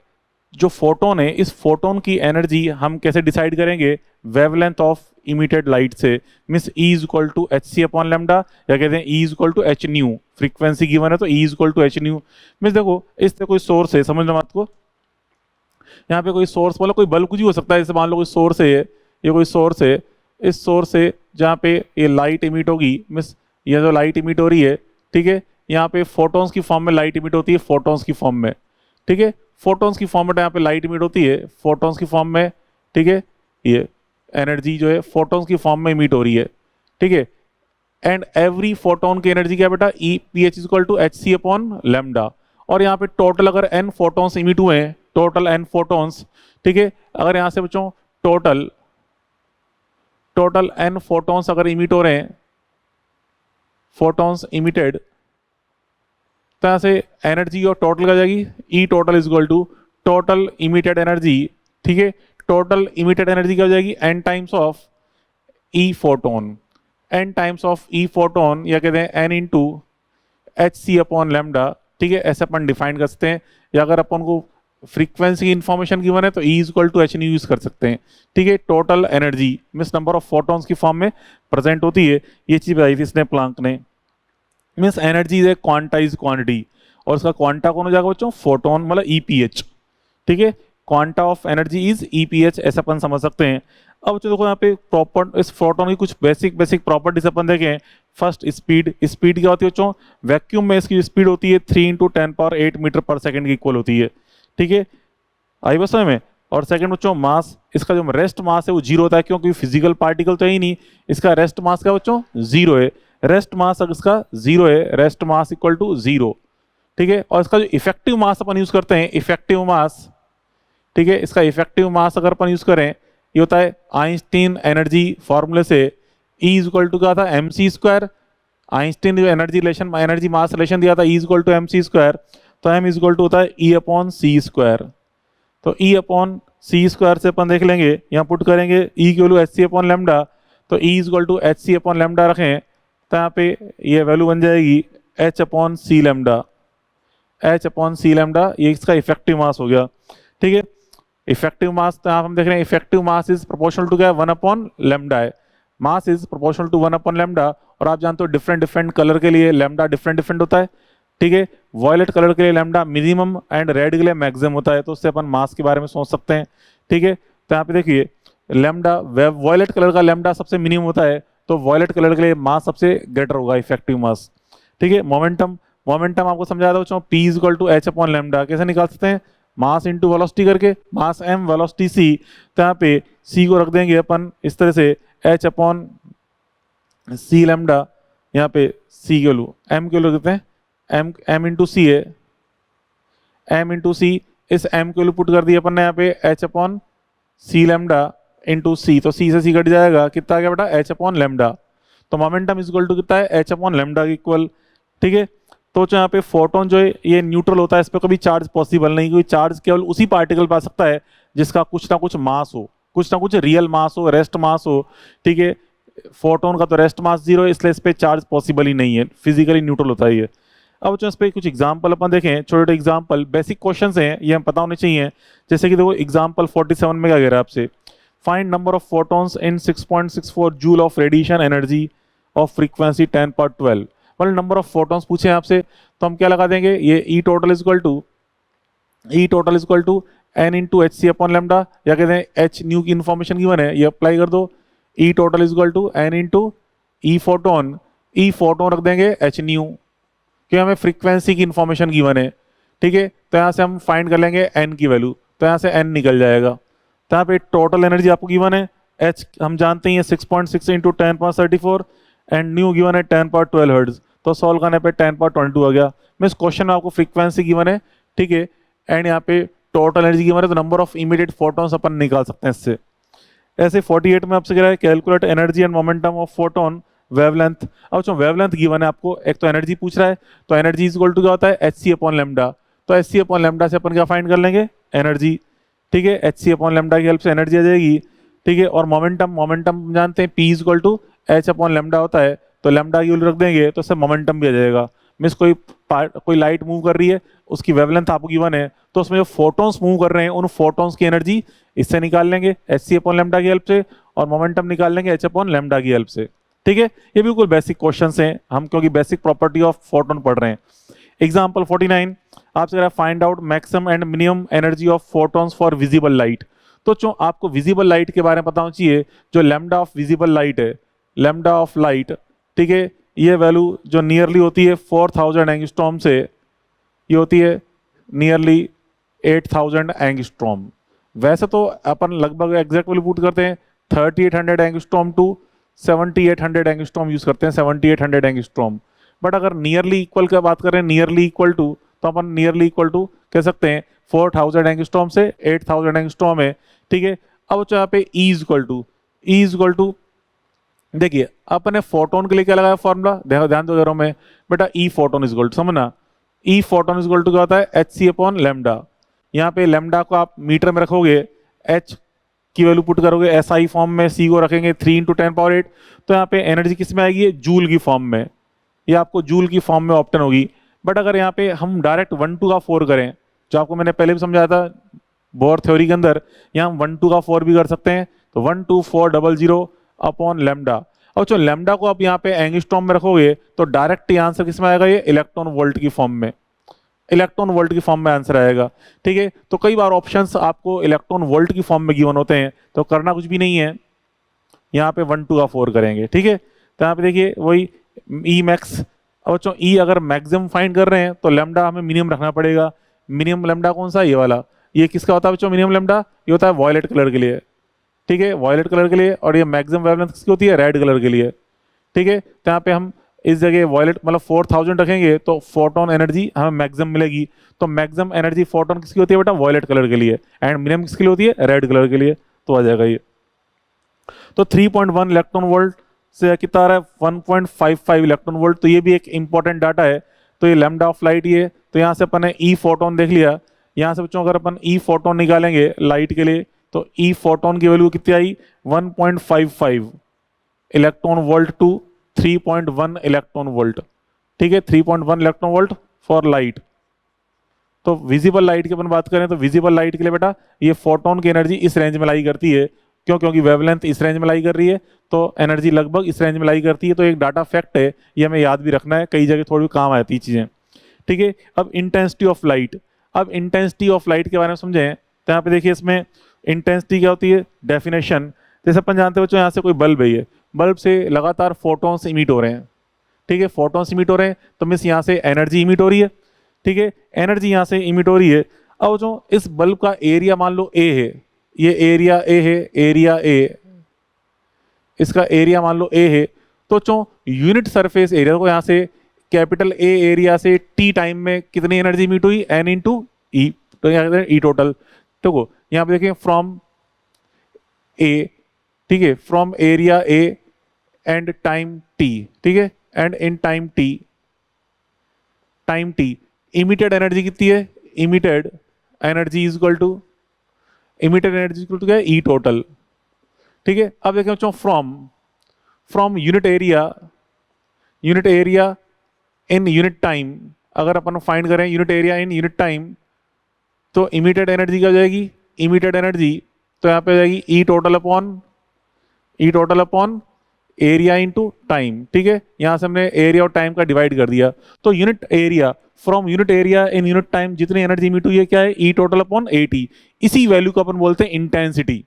जो फोटोन है, इस फोटोन की एनर्जी हम कैसे डिसाइड करेंगे, वेवलेंथ ऑफ इमिटेड लाइट से, means E is equal to h C upon lambda, या कहते हैं E is equal to h nu, frequency given है तो E is equal to h nu. Means देखो इससे कोई सोर्स है, समझ लो बात को, यहाँ पे कोई सोर्स बोला, कोई बल्ब कुछ भी हो सकता है, जैसे मान लो कोई सोर्स है, ये कोई सोर्स है, इस सोर्स से जहाँ पे ये लाइट इमिट होगी, मीन्स ये जो लाइट इमिट हो रही है, ठीक है, यहाँ पे फोटोन्स की फॉर्म में लाइट इमिट होती है, फोटोन्स की फॉर्म में, ठीक है, फोटोन्स की फॉर्म में यहाँ पे लाइट इमिट होती है फोटोन्स की फॉर्म में, ठीक है, ये एनर्जी जो है फोटोन्स की फॉर्म में इमिट हो रही है, ठीक है, एंड एवरी फोटोन की एनर्जी क्या बेटा, E P h equal to h C upon lambda. और यहाँ पे टोटल अगर एन फोटोन्स इमिट हुए हैं, टोटल एन फोटोन्स, ठीक है, अगर यहाँ से बच्चों टोटल एन फोटोन्स अगर इमिट हो रहे हैं, फोटोन्स इमिटेड, तो यहाँ से एनर्जी और टोटल क्या जाएगी, E total is equal to total emitted energy, ठीक है, टोटल इमिटेड एनर्जी क्या हो जाएगी, N times of E photon, N times of E photon, या कहते हैं एन इंटू एच सी अपॉन लेमडा, ठीक है, ऐसे अपन डिफाइन कर सकते हैं। या अगर अपन को फ्रीक्वेंसी की इंफॉर्मेशन गिवन है तो E is equal to h nu use कर सकते हैं, ठीक है, total energy means number of photons की फॉर्म में प्रेजेंट होती है, ये चीज बताई थी इसने प्लांक ने। Means energy is a quantize quantity, और उसका क्वांटा कौन हो जाएगा बच्चों, फोटोन, मतलब ईपीएच, ठीक है, quanta of energy is EPH, ऐसा अपन समझ सकते हैं। अब बच्चों देखो यहाँ पे प्रॉपर इस फोटोन की कुछ बेसिक प्रॉपर्टीज अपन देखें। फर्स्ट स्पीड, स्पीड क्या होती है बच्चों, वैक्यूम में इसकी स्पीड होती है 3 × 10⁸ मीटर पर सेकंड की इक्वल होती है, ठीक है, आई बस में। और सेकंड बच्चों मास, इसका जो रेस्ट मास है वो जीरो होता है, क्योंकि फिजिकल पार्टिकल तो है ही नहीं, इसका रेस्ट मास क्या बच्चों, जीरो है, रेस्ट मास अगर इसका जीरो है, rest mass equal to zero, ठीक है। और इसका जो इफेक्टिव मास अपन यूज करते हैं, इफेक्टिव मास, ठीक है, इसका इफेक्टिव मास अगर अपन यूज करें, ये होता है आइंस्टीन एनर्जी फॉर्मूले से E इज इक्वल टू क्या था, एम सी स्क्वायर, आइंस्टीन जो energy relation, energy mass relation दिया था E is equal to m c square, तो एम इज इक्वल टू होता है E अपॉन सी स्क्वायर। तो E अपॉन सी स्क्वायर से अपन देख लेंगे, यहाँ पुट करेंगे E की वैल्यू एच सी अपॉन लेमडा, तो E is equal to h C upon lambda रखें, तो यहाँ पे ये वैल्यू बन जाएगी H अपॉन सी लेमडा, H अपॉन सी लेमडा, ये इसका इफेक्टिव मास हो गया, ठीक है। इफेक्टिव मास तो यहाँ हम देख रहे हैं, effective mass is proportional to क्या, 1 अपॉन लेमडा है, mass is proportional to 1 upon lambda. और आप जानते हो डिफरेंट कलर के लिए लेमडा डिफरेंट होता है, ठीक है, वॉयलेट कलर के लिए लेमडा मिनिमम एंड रेड के लिए मैक्सिमम होता है, तो उससे अपन मास के बारे में सोच सकते हैं, ठीक है। तो यहाँ पे देखिए लेमडा, वॉयलेट कलर का लेमडा सबसे मिनिमम होता है, तो वॉयलेट कलर के लिए मास सबसे ग्रेटर होगा, इफेक्टिव मास। ठीक है, मोमेंटम, मोमेंटम आपको समझाया था बच्चों, P equal to h upon lambda. कैसे निकाल सकते हैं, मास इंटू वेलोसिटी करके, मास m वेलोसिटी c। तो यहाँ पे c को रख देंगे अपन इस तरह से h अपॉन सी लेमडा, यहाँ पे c की वैल्यू m की वैल्यू देते हैं, m इंटू सी है, m इंटू सी, इस m की वैल्यू पुट कर दी अपन ने यहाँ पे h अपॉन सी लेमडा इंटू सी, तो c से c कट जाएगा, कितना आ गया बेटा h अपॉन लेमडा। तो मोमेंटम इक्वल टू कितना है, h अपॉन लेमडा की इक्वल। ठीक है, तो जो यहाँ पे फोटोन जो है ये न्यूट्रल होता है, इस पर कभी चार्ज पॉसिबल नहीं, क्योंकि चार्ज केवल उसी पार्टिकल पे आ सकता है जिसका कुछ ना कुछ मास हो, कुछ ना कुछ रियल मास हो, रेस्ट मास हो। ठीक है, फोटोन का तो रेस्ट मास 0 है, इसलिए इस पे चार्ज पॉसिबल ही नहीं है, फिजिकली न्यूट्रल होता है ये। अब जो इस पे कुछ एग्जाम्पल अपन देखें, छोटे छोटे एग्जाम्पल, बेसिक क्वेश्चंस हैं, ये हम पता होने चाहिए। जैसे कि देखो एग्जाम्पल 47 में क्या कह रहा है आपसे, find number of photons in 6.64 joule of radiation energy of frequency 10/12। मतलब नंबर ऑफ फोटोन्स पूछे हैं आपसे, तो हम क्या लगा देंगे, ये E total equal to N into H C upon lambda, या कहते हैं एच न्यू की इन्फॉर्मेशन गिवन है, ये अप्लाई कर दो। E total equal to N into E photon रख देंगे एच न्यू, क्योंकि हमें फ्रीक्वेंसी की इन्फॉर्मेशन गिवन है। ठीक है, तो यहाँ से हम फाइंड कर लेंगे एन की वैल्यू, तो यहाँ से एन निकल जाएगा। तो यहाँ पे टोटल एनर्जी आपको गिवन है, एच हम जानते हैं 6.6 इंटू 10^34 एंड न्यू गिवन है 10/12 हर्ट्ज, तो सॉल्व करने पे 10/22 आ गया। मैं इस क्वेश्चन में आपको फ्रीक्वेंसी गिवन है, ठीक है, एंड यहाँ पे टोटल एनर्जी गिवन है, तो नंबर ऑफ इमीडिएट फोटोन्स अपन निकाल सकते हैं इससे। ऐसे 48 में आपसे कह रहा है calculate energy and momentum of photon wavelength. अब जो वेवलेंथ गिवन है आपको, एक तो एनर्जी पूछ रहा है, तो एनर्जी इक्वल टू क्या होता है, एच सी अपॉन लेमडा। तो एच सी अपॉन लेमडा से अपन क्या फाइंड कर लेंगे, एनर्जी। ठीक है, एच सी अपॉन लेमडा की हेल्प से एनर्जी आ जाएगी। ठीक है, और मोमेंटम जानते हैं P equal to h upon lambda होता है, तो लेमडा की वैल्यू रख देंगे तो उससे मोमेंटम भी आ जाएगा। मीन्स कोई लाइट मूव कर रही है, उसकी वेवलेंथ आपको गिवन है, तो उसमें जो फोटोन्स मूव कर रहे हैं उन फोटोन्स की एनर्जी इससे निकाल लेंगे एच सी अपॉन लेमडा की हेल्प से, और मोमेंटम निकाल लेंगे एच अपॉन लेमडा की हेल्प से। ठीक है, ये बिल्कुल बेसिक क्वेश्चंस हैं, हम क्योंकि बेसिक प्रॉपर्टी ऑफ फोटोन पढ़ रहे हैं। एग्जाम्पल 49 आपसे कह रहा है find out maximum and minimum energy of photons for visible light. तो जो आपको विजिबल लाइट के बारे में पता होना चाहिए, जो लैम्डा ऑफ विजिबल लाइट है, लैम्डा ऑफ लाइट, ठीक है, ये वैल्यू जो नियरली होती है 4000 एंगस्ट्रॉम से, ये होती है नियरली 8000 एंगस्ट्रॉम। वैसे तो अपन लगभग एग्जैक्ट वैल्यू पुट करते हैं 3800 एंगस्ट्रॉम टू 7800 एंगस्ट्रॉम यूज करते हैं, 7800 एंगस्ट्रॉम। बट अगर नियरली इक्वल की बात करें, नियरली इक्वल टू, तो अपन नियरली इक्वल टू कह सकते हैं 4000 एंगस्ट्रॉम से 8000 एंगस्ट्रॉम है। ठीक है, अब यहाँ पे ई इक्वल टू देखिए अपने फोटोन के लिए क्या लगाया फॉर्मूला, ध्यान दो जरा में बेटा, ई फोटोन इक्वल टू, समझना, ई फोटोन इक्वल टू क्या होता है, एच सी अपॉन लेमडा। यहाँ पे लेमडा को आप मीटर में रखोगे, एच की वैल्यू पुट करोगे एसआई फॉर्म में, सी को रखेंगे 3 × 10⁸, तो यहाँ पे एनर्जी किस में आएगी, जूल की फॉर्म में, ये आपको जूल की फॉर्म में ऑप्टेन होगी। बट अगर यहाँ पे हम डायरेक्ट 1/2 का 4 करें, जो आपको मैंने पहले भी समझाया था बोर थ्योरी के अंदर, यहाँ हम 1/2 का 4 भी कर सकते हैं, तो 12400 अपॉन लेमडा। और जो लेमडा को आप यहाँ पे एंगस्ट्रॉम में रखोगे, तो डायरेक्ट आंसर किस में आएगा, ये इलेक्ट्रॉन वोल्ट की फॉर्म में, इलेक्ट्रॉन वोल्ट की फॉर्म में आंसर आएगा। ठीक है, तो कई बार ऑप्शंस आपको इलेक्ट्रॉन वोल्ट की फॉर्म में गिवन होते हैं, तो करना कुछ भी नहीं है, यहाँ पे 1/2 का 4 करेंगे। ठीक है, तो यहाँ पे देखिए वही ई मैक्स। अब बच्चों ई अगर मैक्सिमम फाइंड कर रहे हैं तो लेमडा हमें मिनिमम रखना पड़ेगा। मिनिमम लेमडा कौन सा, ये वाला, ये किसका होता है बच्चों मिनिमम लेमडा, ये होता है वॉयलेट कलर के लिए। ठीक है, वॉयलेट कलर के लिए, और ये मैक्सिमम वेवलेंथ किसकी होती है, रेड कलर के लिए। ठीक है, तो यहाँ पे हम इस जगह वॉयलेट मतलब 4000 रखेंगे, तो फोटोन एनर्जी हमें मैक्सिमम मिलेगी। तो मैक्सिमम एनर्जी फोटोन किसकी होती है बेटा, वॉयलेट कलर के लिए, एंड मिनिमम किसके लिए होती है, रेड कलर के लिए, तो आ जाएगा ये। तो 3.1 इलेक्ट्रॉन वोल्ट से कितना आ रहा है, 1.55 इलेक्ट्रॉन वोल्ट। तो ये भी एक इंपॉर्टेंट डाटा है। तो ये लैम्डा ऑफ लाइट, ये तो यहाँ से अपन ने ई फोटोन देख लिया। यहाँ से बच्चों अगर अपन ई फोटोन निकालेंगे लाइट के लिए, तो ई फोटोन की वैल्यू कितनी आई, 1.55 electron volt to 3.1 electron volt. ठीक है, 3.1 इलेक्ट्रॉन वोल्ट फॉर लाइट। तो विजिबल लाइट की अपन बात करें, तो विजिबल लाइट के लिए बेटा ये फोटोन की एनर्जी इस रेंज में लाई करती है, क्यों, क्योंकि वेवलेंथ इस रेंज में लाई कर रही है, तो एनर्जी लगभग इस रेंज में लाई करती है। तो एक डाटा फैक्ट है, ये हमें याद भी रखना है, कई जगह थोड़ी काम आती है चीजें। ठीक है, अब इंटेंसिटी ऑफ लाइट, अब इंटेंसिटी ऑफ लाइट के बारे में समझें, तो यहाँ पे देखिए इसमें इंटेंसिटी क्या होती है, डेफिनेशन। जैसे अपन जानते हो बच्चों, यहाँ से कोई बल्ब है, ये बल्ब से लगातार फोटॉन्स इमिट हो रहे हैं, ठीक है, फोटॉन्स इमिट हो रहे हैं, तो मीन्स यहाँ से एनर्जी इमिट हो रही है, ठीक है, एनर्जी यहाँ से इमिट हो रही है। अब जो इस बल्ब का एरिया मान लो ए है, ये एरिया ए है, एरिया ए, इसका एरिया मान लो ए है, तो जो यूनिट सरफेस एरिया को यहाँ से कैपिटल ए एरिया से टी टाइम में कितनी एनर्जी इमिट हुई, एन इंटू ई, तो यहाँ ई टोटल। देखो यहाँ पे देखें फ्रॉम ए, ठीक है, from area A and time T, ठीक है, and in time T emitted energy कितनी है, emitted energy is equal to, emitted energy equal to क्या है, ई टोटल, ठीक है। अब देखें बच्चों from unit area in unit time, अगर अपन फाइंड करें unit area in unit time, तो इमिटेड एनर्जी क्या हो जाएगी, इमिटेड एनर्जी तो यहाँ पे हो जाएगी E total upon area into time, ठीक है। यहाँ से हमने एरिया और टाइम का डिवाइड कर दिया, तो unit area from unit area in unit time जितनी एनर्जी इमिट हुई है क्या है, E total upon A T. इसी वैल्यू को अपन बोलते हैं इंटेंसिटी,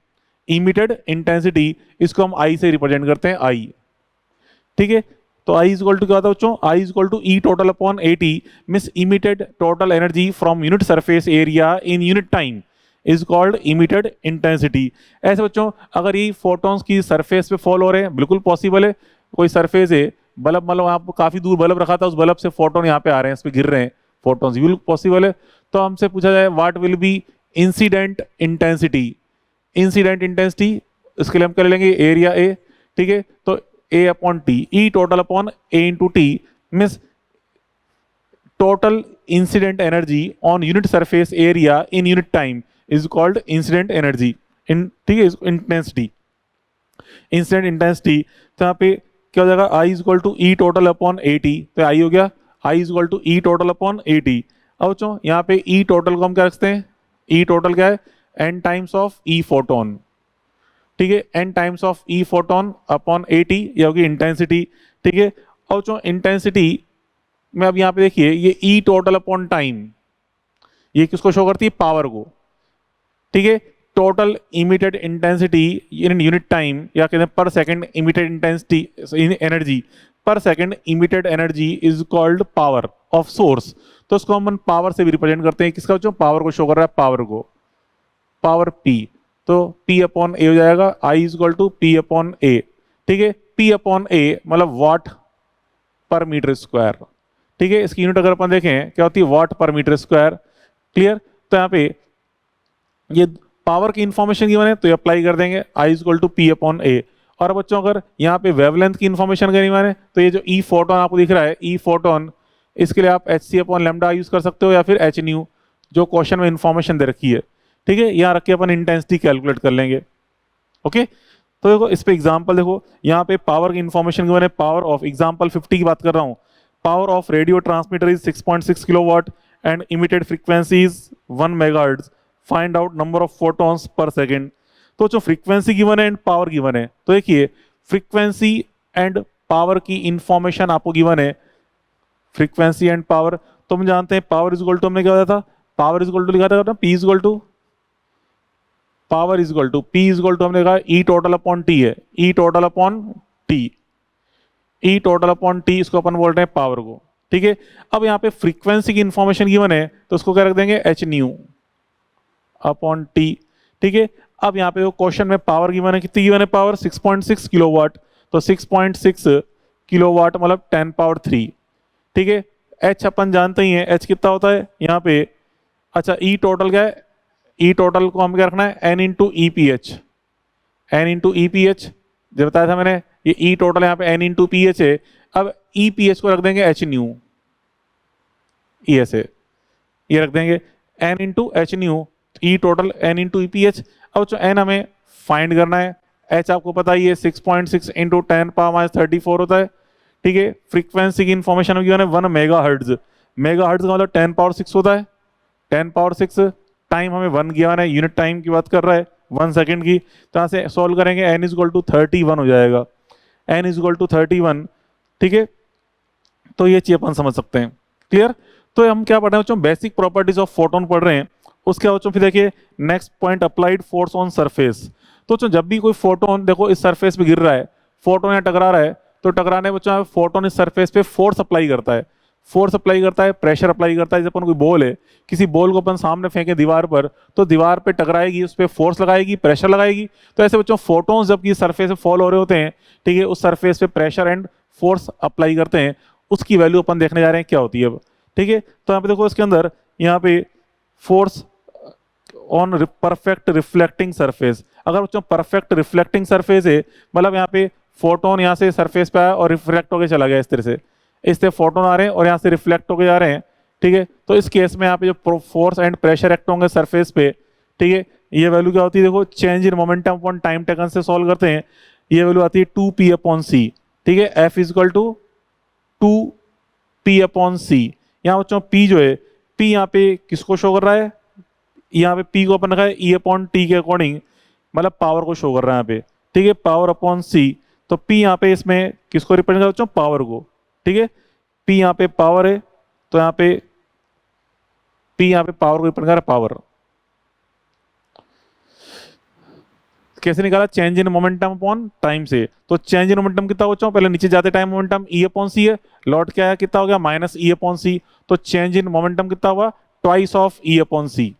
इमिटेड इंटेंसिटी, इसको हम आई से रिप्रेजेंट करते हैं, आई, ठीक है। तो आई इज इक्वल टू क्या होता है बच्चों, I is equal to E total upon A T, means emitted total energy from unit surface area in unit time is called emitted intensity. ऐसे बच्चों अगर ये फोटॉन्स की सरफेस पे फॉल हो रहे हैं, बिल्कुल पॉसिबल है, कोई सरफेस है, बल्ब मतलब आप काफी दूर बल्ब रखा था, उस बल्ब से फोटोन यहाँ पे आ रहे हैं, इस पे गिर रहे हैं फोटॉन्स, बिल्कुल पॉसिबल है। तो हमसे पूछा जाए what will B incident intensity, incident intensity इसके लिए हम कर लेंगे एरिया ए, ठीक है, तो A upon T, E total upon A into T, means total incident energy on unit surface area in unit time is called incident energy, in, ठीक है, इंटेंसिटी, इंसिडेंट इंटेंसिटी। तो यहाँ पे क्या हो जाएगा, I is equal to E total upon A T, तो I हो गया I is equal to E total upon A T. अब बच्चों यहाँ पे ई टोटल को हम क्या रखते हैं, ई टोटल क्या है, n times of E photon, ठीक है, n times of E photon upon A T, ये होगी इंटेंसिटी, ठीक है। और बच्चों इंटेंसिटी में अब यहाँ पे देखिए ये ई टोटल अपॉन टाइम, ये किसको शो करती है, पावर को, ठीक है। Total emitted intensity in unit time, या कहते हैं पर सेकंड इमिटेड इंटेंसिटी एनर्जी, पर second emitted energy is called power of source. तो उसको हम पावर से भी रिप्रेजेंट करते हैं, किसका बच्चों, पावर को शो कर रहा है, पावर को, पावर पी, तो पी अपॉन ए हो जाएगा, I is equal to P upon A, ठीक है। पी अपॉन ए मतलब वाट पर मीटर स्क्वायर, ठीक है। इसकी यूनिट अगर अपन देखें क्या होती है, वाट पर मीटर स्क्वायर, क्लियर। तो यहाँ पे ये पावर की इंफॉर्मेशन गिवन है तो ये अप्लाई कर देंगे, I is equal to P upon A. और बच्चों अगर यहाँ पे वेवलेंथ की इंफॉर्मेशन गिवन है तो ये जो ई फोटोन आपको दिख रहा है, ई फोटोन, इसके लिए आप एच सी अपॉन लेमडा यूज कर सकते हो, या फिर एच न्यू जो क्वेश्चन में इंफॉर्मेशन दे रखी है, ठीक है। यहाँ रख के अपन इंटेंसिटी कैलकुलेट कर लेंगे, ओके। तो देखो इस पे एग्जांपल देखो, यहाँ पे पावर की इंफॉर्मेशन गिवन है, पावर ऑफ एग्जांपल 50 की बात कर रहा हूँ, power of radio transmitter is 6.6 kilowatt and emitted frequency is 1 megahertz, find out number of photons per second. तो जो फ्रीक्वेंसी गिवन है एंड पावर गिवन है, तो देखिए फ्रीक्वेंसी एंड पावर की इंफॉर्मेशन आपको गिवन है, फ्रीक्वेंसी एंड पावर, तो हम जानते हैं पावर इज इक्वल टू, हमने क्या होता था, पावर इज इक्वल टू लिखा था ना, P is equal to, power is equal to P is equal to हमने कहा ई टोटल अपॉन टी है, E total upon T, E total upon T, इसको अपन बोल रहे हैं पावर को, ठीक है। अब यहाँ पे फ्रीक्वेंसी की इंफॉर्मेशन गिवन है तो उसको क्या रख देंगे, एच न्यू अपॉन टी, ठीक है। अब यहाँ पे क्वेश्चन में पावर गिवन है, कितनी गिवन है पावर, 6.6 किलोवाट, तो 6.6 किलोवाट मतलब 10 पावर 3, ठीक है। एच अपन जानते ही हैं, एच कितना होता है यहाँ पे, अच्छा ई टोटल क्या है, ई टोटल को हम क्या रखना है, n into E P h, n into E P h, जब बताया था मैंने, ये ई टोटल यहाँ पे एन इंटू पी एच है। अब ई पी एच को रख देंगे H nu, E S A, ये रख देंगे N into H nu, E total N into E P H. अब जो एन हमें फाइंड करना है, एच आपको पता ही है 6.6 इंटू 10 पावर -34 होता है, ठीक है। फ्रीक्वेंसी की इंफॉर्मेशन गिवन है 1 मेगा हर्ट्ज, मेगा हर्ट्ज का मतलब 10 पावर 6 होता है, 10 पावर 6, टाइम हमें 1 गिवन है, यूनिट टाइम की बात कर रहा है 1 सेकेंड की, तो यहाँ से सॉल्व करेंगे, एन इज इक्वल टू 31 हो जाएगा, एन इज इक्वल टू 31, ठीक है। तो ये चीज अपन समझ सकते हैं, क्लियर। तो हम क्या पढ़ रहे हैं बच्चों, बेसिक प्रॉपर्टीज ऑफ फोटोन पढ़ रहे हैं। उसके बाद बच्चों फिर देखिए next point, applied force on surface. तो बच्चों जब भी कोई फोटोन देखो इस सरफेस पे गिर रहा है, फोटोन यहाँ टकरा रहा है, तो टकराने बच्चों फोटोन इस सरफेस पे फोर्स अप्लाई करता है, फोर्स अप्लाई करता है, प्रेशर अप्लाई करता है। जैसे अपन कोई बॉल है, किसी बॉल को अपन सामने फेंके दीवार पर, तो दीवार पे टकराएगी, उस पर फोर्स लगाएगी, प्रेशर लगाएगी। तो ऐसे बच्चों फोटोन्स जब ये सरफेस पे फॉल हो रहे होते हैं, ठीक है, उस सरफेस पे प्रेशर एंड फोर्स अप्लाई करते हैं, उसकी वैल्यू अपन देखने जा रहे हैं क्या होती है अब। ठीक है, तो यहाँ पे देखो इसके अंदर यहाँ पे force on perfect reflecting surface. अगर बच्चों परफेक्ट रिफ्लेक्टिंग सरफेस है, मतलब यहाँ पे फोटोन यहाँ से सरफेस पे आया और रिफ्लेक्ट होकर चला गया, इस तरह से, इस तरह फोटोन आ रहे हैं और यहाँ से रिफ्लेक्ट होकर जा रहे हैं। ठीक है, तो इस केस में यहाँ पे जो फोर्स एंड प्रेशर एक्ट होंगे सरफेस पे, ठीक है, ये वैल्यू क्या होती है, देखो change in momentum upon time taken से सॉल्व करते हैं, ये वैल्यू आती है 2p/c। ठीक है, F = 2p/c। यहाँ बच्चों p जो है, p यहाँ पे किसको शो कर रहा है, यहाँ पे p को अपन रखा है E/T के अकॉर्डिंग, मतलब पावर को शो कर रहा है यहाँ पे। ठीक है, पावर अपॉन c, तो p यहाँ पे इसमें किसको रिप्रेजेंट कर बच्चों, पावर को। ठीक है, p यहाँ पे पावर है, तो यहाँ पे p यहाँ पे पावर को रिप्रेजेंट कर रहा है, पावर। कैसे निकाला, change in momentum upon time से। तो चेंज इन मोमेंटम कितना बच्चों, पहले नीचे जाते टाइम मोमेंटम E/c है, लौट के आया कितना हो गया, -E/c। तो चेंज इन मोमेंटम कितना हुआ, ट्वाइस ऑफ E/c।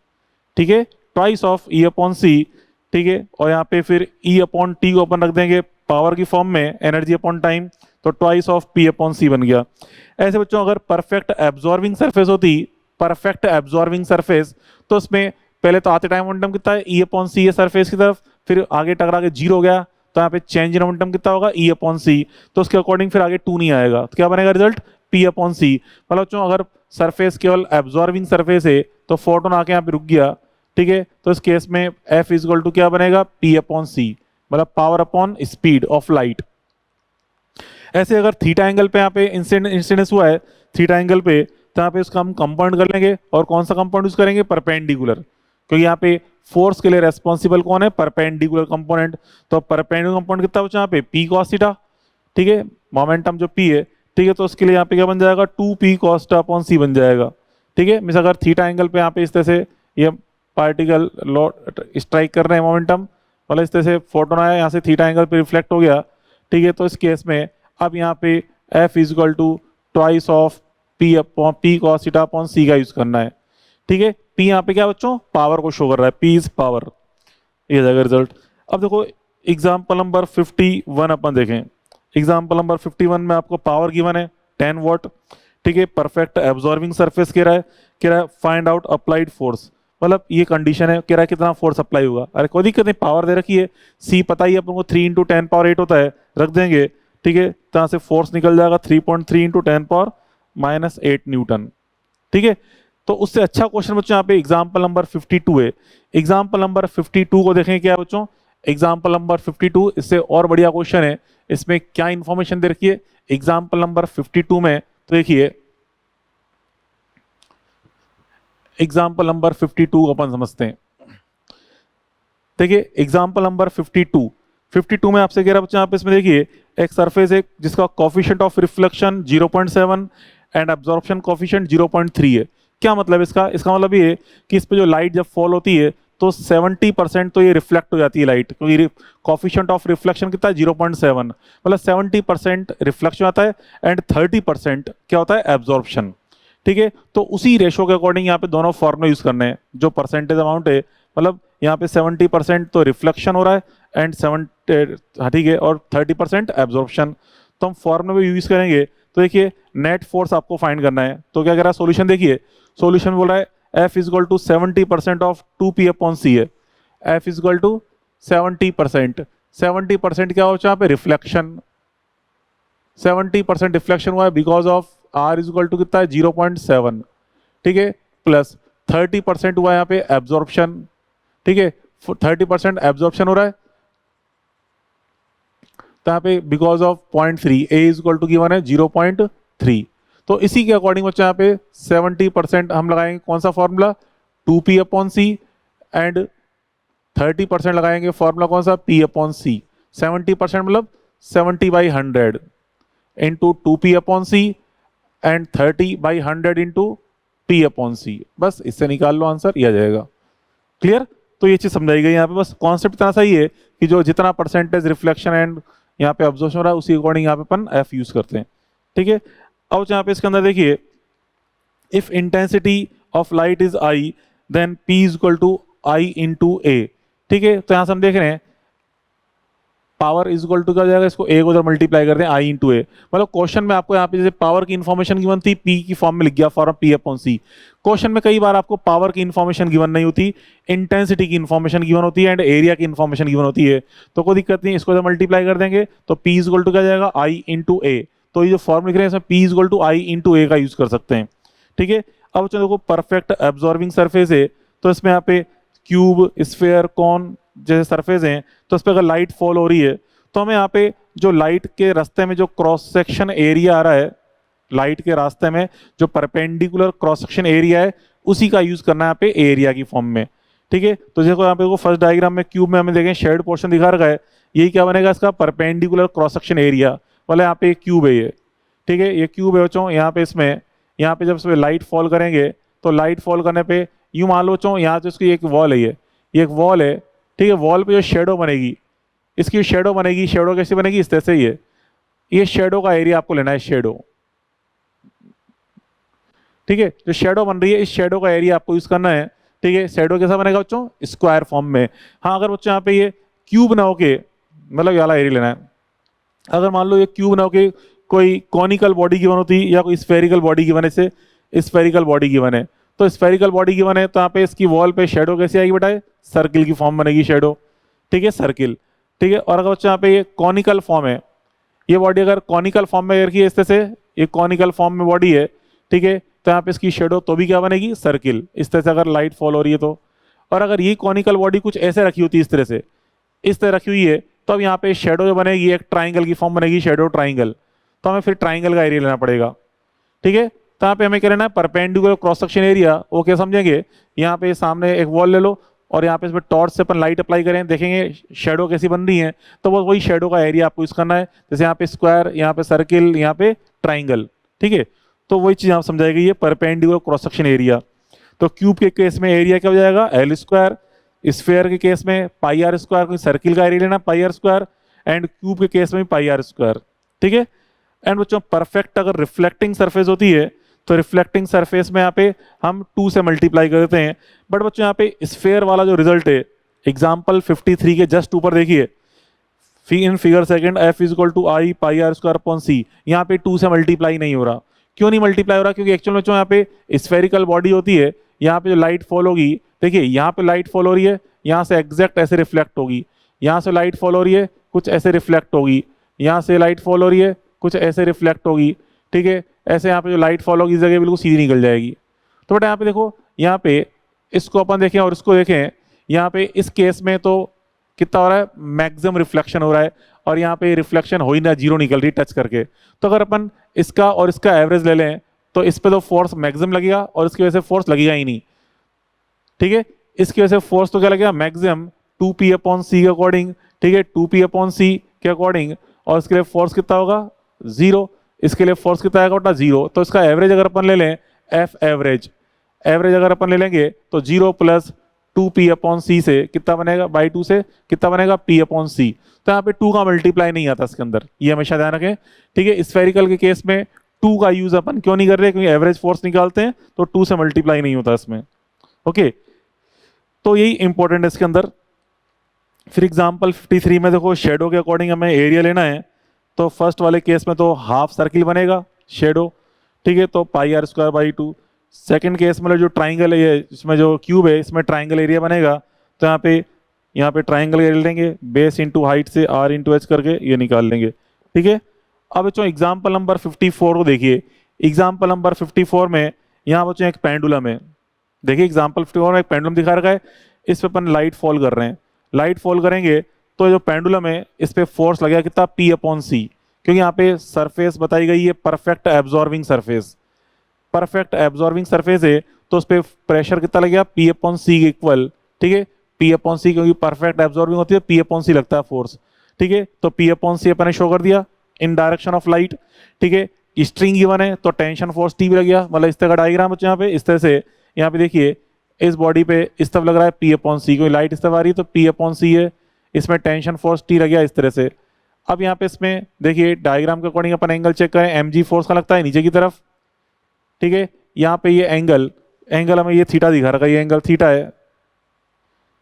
ठीक है, ट्वाइस ऑफ E/c। ठीक है, और यहाँ पे फिर E/t को अपन रख देंगे पावर की फॉर्म में, एनर्जी अपॉन टाइम, तो ट्वाइस ऑफ P/c बन गया। ऐसे बच्चों अगर परफेक्ट एब्जॉर्बिंग सरफेस होती, परफेक्ट एब्जॉर्बिंग सरफेस, तो उसमें पहले तो आते टाइम मोमेंटम कितना है, E/c है सरफेस की तरफ, फिर आगे टकरा के 0 हो गया, तो यहाँ पे चेंज इन मोमेंटम कितना होगा, E/c। तो उसके अकॉर्डिंग फिर आगे 2 नहीं आएगा, तो क्या बनेगा रिजल्ट, P/c। मतलब बच्चों अगर सरफेस केवल एब्जॉर्बिंग सरफेस है, तो फोटोन आके यहाँ पे रुक गया। ठीक है, तो इस केस में F = क्या बनेगा, P/c, मतलब power upon speed of light. ऐसे अगर थीटा एंगल पे यहाँ पे इंसिडेंस हुआ है, थीटा एंगल पे, तो यहाँ पे उसका हम कंपाउंड कर लेंगे, और कौन सा कंपाउंड यूज करेंगे, परपेंडिकुलर, क्योंकि यहाँ पे फोर्स के लिए रेस्पॉन्सिबल कौन है, परपेंडिकुलर कंपोनेंट। तो परपेंडिकुलर कंपोनेंट कितना बचा यहाँ पे, P cos थीटा। ठीक है, मोमेंटम जो P है, ठीक है, तो उसके लिए यहाँ पे क्या बन जाएगा, 2p cos θ/c बन जाएगा। ठीक है, मीन्स अगर थीटा एंगल पे यहाँ पे इस तरह से ये पार्टिकल स्ट्राइक कर रहे हैं मोमेंटम, मतलब इस तरह से फोटोन आया, यहाँ से थीटा एंगल पे रिफ्लेक्ट हो गया। ठीक है, तो इस केस में अब यहाँ पे F = twice of P cos θ/c का यूज करना है। ठीक है, P यहाँ पे क्या बच्चों, पावर को शो कर रहा है, P इज पावर, ये जाएगा रिजल्ट। अब देखो एग्जाम्पल नंबर 51 अपन देखें। एग्जाम्पल नंबर 51 में आपको पावर गिवन है 10 वॉट। ठीक है, परफेक्ट एब्जॉर्बिंग सरफेस कह रहा है फाइंड आउट अप्लाइड फोर्स, मतलब ये कंडीशन है, कह रहा है कितना फोर्स अप्लाई होगा। अरे कोई दिक्कत नहीं, पावर दे रखी है, C पता ही अपन को 3 × 10⁻8 होता है, रख देंगे। ठीक है, तो यहाँ से फोर्स निकल जाएगा 3.3 × 10⁻⁻8 न्यूटन। ठीक है, तो उससे अच्छा क्वेश्चन बच्चों यहाँ पे एग्जाम्पल नंबर 52 है। एग्जाम्पल नंबर 52 को देखें क्या बच्चों, एग्जाम्पल नंबर 52 इससे और बढ़िया क्वेश्चन है। इसमें क्या इंफॉर्मेशन दे रखी है एग्जाम्पल नंबर 52 में, तो देखिए एग्जाम्पल नंबर 52 को अपन समझते हैं। देखिए एग्जाम्पल नंबर 52 में आपसे कह रहा बच्चों, आप इसमें देखिए एक सरफेस है जिसका coefficient of reflection 0.7 and absorption coefficient 0.3 है। क्या मतलब इसका मतलब ये कि इस पे जो लाइट जब फॉल होती है तो 70% तो ये रिफ्लेक्ट हो जाती है लाइट, क्योंकि कोफिशिएंट ऑफ रिफ्लेक्शन कितना है 0.7, मतलब 70% रिफ्लेक्शन आता है एंड 30% क्या होता है एब्जॉर्प्शन। ठीक है, तो उसी रेशो के अकॉर्डिंग यहाँ पे दोनों फॉर्मूला यूज करने हैं। जो परसेंटेज अमाउंट है, मतलब यहाँ पे 70% तो रिफ्लेक्शन हो रहा है एंड 70, ठीक है, और 30% एब्जॉर्प्शन, तो हम फॉर्मूला में यूज करेंगे। तो देखिए नेट फोर्स आपको फाइंड करना है, तो क्या कह रहा है सोल्यूशन, देखिए सोल्यूशन बोल रहा है F = 70% ऑफ 2p/c है। F = 70% क्या हो यहाँ पे रिफ्लेक्शन, 70% रिफ्लेक्शन हुआ है बिकॉज ऑफ R = कितना है 0.7। ठीक है, प्लस 30% हुआ है यहाँ पे एब्जॉर्प्शन। ठीक है, 30% एब्जॉर्प्शन हो रहा है, तो यहाँ पे बिकॉज ऑफ 0.3, A = गिवन है 0.3। तो इसी के अकॉर्डिंग बच्चा यहाँ पे 70% हम लगाएंगे कौन सा फॉर्मूला, 2p/c, एंड 30% लगाएंगे फॉर्मूला कौन सा, p/c। 70% मतलब 70/100 into 2p/c and 30/100 into p/c। बस इससे निकाल लो आंसर, ये आ जाएगा। क्लियर, तो ये चीज समझाई गई यहाँ पे। बस कॉन्सेप्ट इतना सही है कि जो जितना परसेंटेज रिफ्लेक्शन एंड यहाँ पे ऑब्जर्वेशन हो रहा है, उसी अकॉर्डिंग यहाँ पे अपन एफ यूज करते हैं। ठीक है, अब यहाँ पे इसके अंदर देखिए, if intensity of light is I then P is equal to I into A. ठीक है, तो यहाँ से हम देख रहे हैं पावर इज इक्वल टू क्या हो जाएगा, इसको ए को उधर मल्टीप्लाई करते हैं आई इंटू ए। मतलब क्वेश्चन में आपको यहाँ पे जैसे पावर की इन्फॉर्मेशन गिवन थी, पी की फॉर्म में लिख गया फॉर्म पी अपॉन सी। क्वेश्चन में कई बार आपको पावर की इन्फॉर्मेशन गिवन नहीं होती, इंटेंसिटी की इन्फॉर्मेशन गिवन होती है एंड एरिया की इन्फॉर्मेशन गिवन होती है, तो कोई दिक्कत नहीं, इसको मल्टीप्लाई कर देंगे तो पी इज इक्वल टू क्या जाएगा, आई इंटू ए। तो ये जो फॉर्म लिख रहे हैं इसमें P is equal to I into A का यूज कर सकते हैं। ठीक है, अब चलो देखो परफेक्ट एब्जॉर्बिंग सरफेस है, तो इसमें यहाँ पे क्यूब, स्फेयर, कॉन जैसे सरफेस हैं, तो इस पर अगर लाइट फॉल हो रही है तो हमें यहाँ पे जो लाइट के रास्ते में जो क्रॉस सेक्शन एरिया आ रहा है, लाइट के रास्ते में जो परपेंडिकुलर क्रॉस सेक्शन एरिया है उसी का यूज करना है यहाँ पे एरिया की फॉर्म में। ठीक है, तो देखो यहाँ पे फर्स्ट डायग्राम में क्यूब में हमें देखें शेड पोर्शन दिखा रखा है, यही क्या बनेगा, इसका परपेंडिकुलर क्रॉस सेक्शन एरिया वाला यहाँ पे क्यूब है ये। ठीक है, ये क्यूब है बच्चों, यहाँ पे इसमें यहाँ पे जब इसमें लाइट फॉल करेंगे तो लाइट फॉल करने पे यूं मान लो बच्चों यहाँ तो इसकी एक वॉल है, ये एक वॉल है। ठीक है, वॉल पे जो शेडो बनेगी, इसकी शेडो बनेगी, शेडो कैसी बनेगी, इस तरह से ये शेडो का एरिया आपको लेना है, शेडो। ठीक है, जो शेडो बन रही है इस शेडो का एरिया आपको यूज करना है। ठीक है, शेडो कैसा बनेगा बच्चों, स्क्वायर फॉर्म में। हाँ, अगर बच्चों यहाँ पे ये क्यूब ना होके, मतलब ये वाला एरिया लेना है, अगर मान लो ये क्यूब ना होके कोई कॉनिकल बॉडी गिवन होती या कोई स्फेरिकल बॉडी गिवन है, से स्फेरिकल बॉडी गिवन है, तो स्फेरिकल बॉडी गिवन है तो यहाँ पे इसकी वॉल पे शेडो कैसी आएगी बेटा, सर्किल की फॉर्म बनेगी शेडो। ठीक है, सर्किल। ठीक है, और अगर बच्चों यहाँ पे ये कॉनिकल फॉर्म है, ये बॉडी अगर कॉनिकल फॉर्म में रखी है इस तरह से, ये कॉनिकल फॉर्म में बॉडी है, ठीक है, तो यहाँ पे इसकी शेडो तो भी क्या बनेगी, सर्किल, इस तरह से अगर लाइट फॉल हो रही है तो। और अगर ये कॉनिकल बॉडी कुछ ऐसे रखी होती है, इस तरह से, इस तरह रखी हुई है, तो अब यहाँ पे शेडो जो बनेगी एक ट्राइंगल की फॉर्म बनेगी, शेडो ट्राइंगल, तो हमें फिर ट्राइंगल का एरिया लेना पड़ेगा। ठीक है, तो यहाँ पे हमें क्या लेना है, परपेंडिकुलर क्रॉस सेक्शन एरिया। वो क्या समझेंगे, यहाँ पे सामने एक वॉल ले लो और यहाँ पे इसमें टॉर्च से अपन लाइट अप्लाई करें, देखेंगे शेडो कैसी बन रही है, तो वो वही शेडो का एरिया आपको यूज करना है। जैसे यहाँ पे स्क्वायर, यहाँ पे सर्किल, यहाँ पे ट्राइंगल। ठीक है, तो वही चीज आप समझाएगी, ये परपेंडिकुलर क्रॉस सेक्शन एरिया। तो क्यूब के केस में एरिया क्या हो जाएगा, एल स्क्वायर, स्फेयर के केस में पाई आर स्क्वायर, कोई सर्किल का एरिया लेना पाई आर स्क्वायर, एंड क्यूब के केस में पाई आर स्क्वायर। ठीक है, एंड बच्चों परफेक्ट अगर रिफ्लेक्टिंग सरफेस होती है तो रिफ्लेक्टिंग सरफेस में यहाँ पे हम 2 से मल्टीप्लाई करते हैं। बट बच्चों यहाँ पे स्फेयर वाला जो रिजल्ट है, एग्जाम्पल 53 के जस्ट ऊपर देखिए, in figure second F is equal to I pi R square upon C, यहाँ पे 2 से मल्टीप्लाई नहीं हो रहा। क्यों नहीं मल्टीप्लाई हो रहा, क्योंकि एक्चुअल में यहाँ पे स्फेरिकल बॉडी होती है, यहाँ पे जो लाइट फॉल होगी, देखिए यहाँ पे लाइट फॉल हो रही है, यहाँ से एग्जैक्ट ऐसे रिफ्लेक्ट होगी, यहाँ से लाइट फॉल हो रही है कुछ ऐसे रिफ्लेक्ट होगी, यहाँ से लाइट फॉल हो रही है कुछ ऐसे रिफ्लेक्ट होगी। ठीक है, ऐसे यहाँ पे जो लाइट फॉल होगी इस जगह बिल्कुल सीधी निकल जाएगी। तो बेटा यहाँ पे देखो, यहाँ पे इसको अपन देखें और इसको देखें, यहाँ पे इस केस में तो कितना हो रहा है, मैक्सिमम रिफ्लेक्शन हो रहा है, और यहाँ पे रिफ्लेक्शन हो ही ना, जीरो निकल रही टच करके। तो अगर अपन इसका और इसका एवरेज ले लें तो इस पे तो फोर्स मैक्सिमम लगेगा और इसकी वजह से फोर्स लगेगा ही नहीं। ठीक है, इसकी वजह से फोर्स तो क्या लगेगा, मैक्सिमम 2p अपॉन सी के अकॉर्डिंग। ठीक है, 2p अपॉन सी के अकॉर्डिंग, और इसके लिए फोर्स कितना होगा, 0। इसके लिए फोर्स कितना आएगा बेटा, 0। तो इसका एवरेज अगर अपन ले लें, एफ एवरेज, एवरेज अगर अपन ले लेंगे तो 0 प्लस 2p अपॉन सी से कितना बनेगा, बाई 2 से कितना बनेगा, p अपॉन सी। तो यहाँ पे 2 का मल्टीप्लाई नहीं आता इसके अंदर, ये हमेशा ध्यान रखें। ठीक है, स्फेरिकल के केस में 2 का यूज अपन क्यों नहीं कर रहे, क्योंकि एवरेज फोर्स निकालते हैं तो 2 से मल्टीप्लाई नहीं होता इसमें। ओके, तो यही इंपॉर्टेंट है इसके अंदर। फिर एग्जाम्पल 53 में देखो, शेडो के अकॉर्डिंग हमें एरिया लेना है, तो फर्स्ट वाले केस में तो हाफ सर्किल बनेगा शेडो। ठीक है, तो pi R square by 2। Second case में जो ट्राइंगल है, इसमें जो क्यूब है इसमें ट्राइंगल एरिया बनेगा, तो यहाँ पे ट्राइंगल एरिया लेंगे, बेस इंटू हाइट से आर इंटू एच करके ये निकाल लेंगे। ठीक है, अब बच्चों एग्जाम्पल नंबर 54 को देखिए। एग्जाम्पल नंबर 54 में यहाँ बच्चों एक पेंडुलम है, देखिए एग्जाम्पल 54 में एक पेंडुलम दिखा रखा है, इस पे अपन लाइट फॉल कर रहे हैं। लाइट फॉल करेंगे तो जो पेंडुलम है इस पे फोर्स लगेगा कितना, P अपॉन सी, क्योंकि यहाँ पे सरफेस बताई गई है perfect absorbing surface, perfect absorbing surface है, तो उस पर प्रेशर कितना लगेगा, P अपॉन सी के इक्वल। ठीक है, P अपॉन सी, क्योंकि परफेक्ट एब्जॉर्बिंग होती है, P अपॉन सी लगता है फोर्स। ठीक है, तो P अपॉन सी अपन ने शो कर दिया इन डायरेक्शन ऑफ लाइट। ठीक है, स्ट्रिंग गिवन है तो टेंशन फोर्स T भी लग गया, मतलब इस तरह का डायग्राम बच्चों यहाँ पे, इस तरह से यहाँ पे देखिए इस बॉडी पे इस तरफ लग रहा है P अपॉन सी, क्योंकि लाइट इस तरफ आ रही है तो P अपॉन सी है, इसमें टेंशन फोर्स T लग गया इस तरह से। अब यहाँ पे इसमें देखिए डायग्राम के अकॉर्डिंग अपन एंगल चेक करें, mg फोर्स का लगता है नीचे की तरफ, ठीक है। यहाँ पे ये एंगल एंगल हमें ये थीटा दिखा रखा है, ये एंगल थीटा है,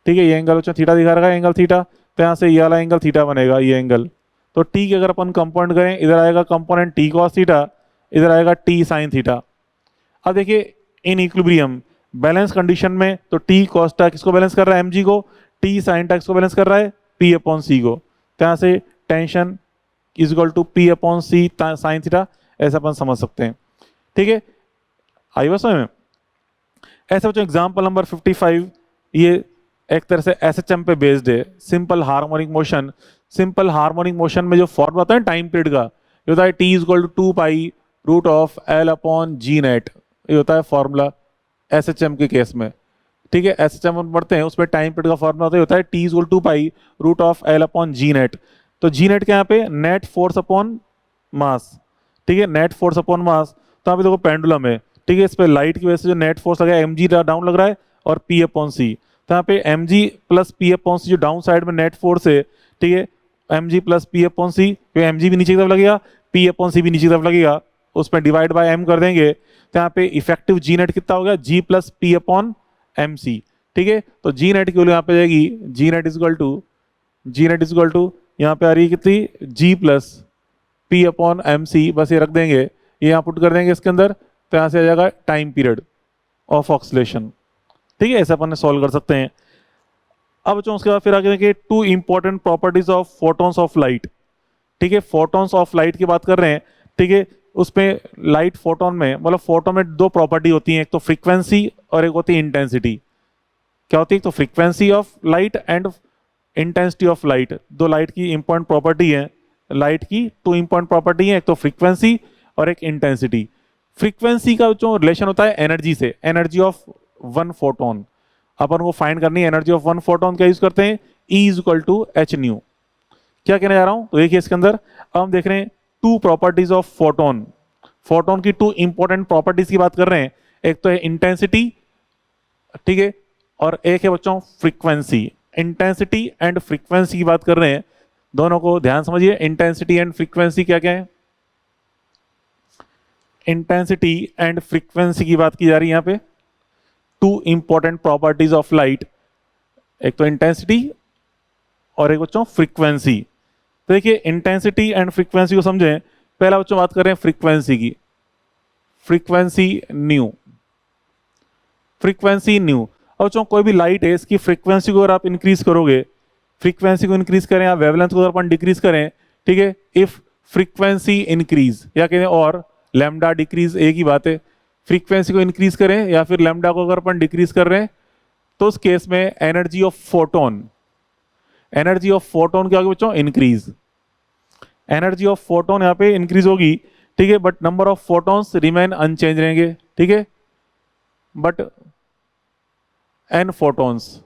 ठीक है। ये एंगल बच्चों थीटा दिखा रखा है, एंगल थीटा, तो यहाँ से ये वाला एंगल थीटा बनेगा, ये एंगल। तो टी की अगर अपन कंपोनेंट करें, इधर आएगा कंपोनेंट टी कॉस थीटा, इधर आएगा टी साइन थीटा। अब देखिए इन इक्विलिब्रियम बैलेंस कंडीशन में तो टी कॉस्टा किसको बैलेंस कर रहा है, mg को, टी साइन टा किसको बैलेंस कर रहा है, p अपॉन सी को। तो यहाँ से tension is equal to p upon c sine theta, ऐसा अपन समझ सकते हैं, ठीक है। आई बस में ऐसे बच्चों एग्जाम्पल नंबर 55, ये एक तरह से एसएचएम पे बेस्ड है, simple harmonic motion. Simple harmonic motion में जो फॉर्म होता है टाइम पीरियड का, ये होता है T is equal to 2 pi root of l upon g net, ये होता है फॉर्मूला एसएचएम के केस में, ठीक है। एसएचएम हम पढ़ते हैं उसमें टाइम पीरियड का फॉर्मूला होता है T is equal to pi root of l upon g net. तो जी नेट के यहाँ पे नेट फोर्स अपॉन मास, ठीक है, नेट फोर्स अपॉन मास। तो यहाँ पे देखो पेंडुलम है, ठीक है, इस पे लाइट की वजह से जो नेट फोर्स लगा है एम जी डाउन लग रहा है और पी अपॉन सी। तो यहाँ पे M G plus P upon C जो डाउन साइड में नेट फोर्स है, ठीक है, M G plus P upon C, M G भी नीचे की तरफ लगेगा, पी अपॉन सी भी नीचे की तरफ लगेगा, उसमें डिवाइड बाय एम कर देंगे। तो यहाँ पे इफेक्टिव जी नेट कितना हो गया, G plus P upon M C, ठीक है। तो जी नेट की वैल्यू यहाँ पे जाएगी, G net is equal to यहाँ पे आ रही है कितनी, G plus P upon M C, बस ये रख देंगे, ये यहाँ पुट कर देंगे इसके अंदर, तो यहाँ से आ जाएगा टाइम पीरियड ऑफ ऑक्सीलेशन, ठीक है। ऐसे अपन सॉल्व कर सकते हैं। अब बच्चों उसके बाद फिर आगे देखिए to important properties of photons of light, ठीक है। फोटॉन्स ऑफ लाइट की बात कर रहे हैं, ठीक है। उसमें लाइट फोटोन में मतलब फोटोन में दो प्रॉपर्टी होती हैं, एक तो फ्रीक्वेंसी और एक होती है इंटेंसिटी। क्या होती है, एक तो frequency of light and intensity of light, दो लाइट की इंपॉर्टेंट प्रॉपर्टी है, लाइट की टू इंपॉर्टेंट प्रॉपर्टी है, एक तो फ्रीक्वेंसी और एक इंटेंसिटी। फ्रीक्वेंसी का जो रिलेशन होता है एनर्जी से, एनर्जी ऑफ वन फोटोन, अपन को फाइंड करनी है एनर्जी ऑफ वन फोटोन, क्या यूज करते हैं, E is equal to h nu. क्या कहने जा रहा हूं, तो देखिए इसके अंदर अब हम देख रहे हैं two properties of photon, photon की टू इंपॉर्टेंट प्रॉपर्टीज की बात कर रहे हैं, एक तो है इंटेंसिटी, ठीक है, और एक है बच्चों फ्रीक्वेंसी। इंटेंसिटी एंड फ्रीक्वेंसी की बात कर रहे हैं, दोनों को ध्यान समझिए, इंटेंसिटी एंड फ्रीक्वेंसी क्या क्या है। इंटेंसिटी एंड फ्रीक्वेंसी की बात की जा रही है यहाँ पे, to important properties of light, एक तो इंटेंसिटी और एक बच्चों फ्रीक्वेंसी। तो देखिए इंटेंसिटी एंड फ्रीक्वेंसी को समझें, पहला बच्चों बात कर रहे हैं फ्रीक्वेंसी की, फ्रीक्वेंसी न्यू, फ्रीक्वेंसी न्यू। अब बच्चों कोई भी लाइट है, इसकी फ्रीक्वेंसी को अगर आप इंक्रीज करोगे, फ्रीक्वेंसी को इंक्रीज करें या वेवलेंथ को अगर अपन डिक्रीज करें, ठीक है, इफ फ्रीक्वेंसी इंक्रीज या कहते हैं और लैम्डा डिक्रीज, एक ही बात है, फ्रीक्वेंसी को इंक्रीज करें या फिर लैम्डा को अगर अपन डिक्रीज कर रहे हैं, तो उस केस में energy of photon, energy of photon क्या होगी बच्चों, इंक्रीज, एनर्जी ऑफ फोटोन यहाँ पे इंक्रीज होगी, ठीक है, but number of photons remain unchanged रहेंगे, ठीक है, but n photons,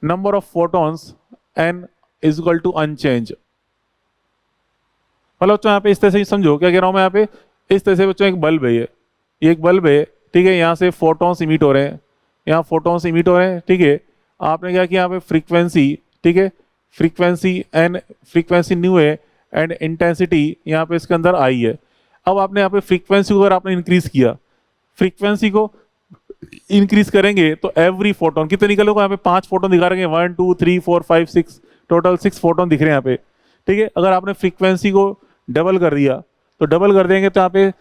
number of photons n is equal to unchanged. मतलब बच्चों यहाँ पे इस तरह से ही समझो, क्या कह रहा हूं मैं यहाँ पे, इस तरह से बच्चों एक बल्ब है, ये एक बल्ब है, ठीक है, यहाँ से फोटोन्स इमिट हो रहे हैं, यहाँ फोटोन्स इमिट हो रहे हैं, ठीक है। आपने क्या किया यहाँ पे फ्रीक्वेंसी, ठीक है, फ्रीक्वेंसी एंड फ्रीक्वेंसी न्यू है एंड इंटेंसिटी यहाँ पे इसके अंदर आई है। अब आपने यहाँ पे फ्रीक्वेंसी को अगर आपने इंक्रीज किया, फ्रीक्वेंसी को इंक्रीज करेंगे तो एवरी फोटोन कितने निकलोगे, यहाँ पे 5 फोटोन दिखा रहे हैं, 1 2 3 4 5 6, टोटल 6 फोटोन दिख रहे हैं यहाँ पे, ठीक है। अगर आपने फ्रीक्वेंसी को डबल कर दिया, तो डबल कर देंगे तो यहाँ पे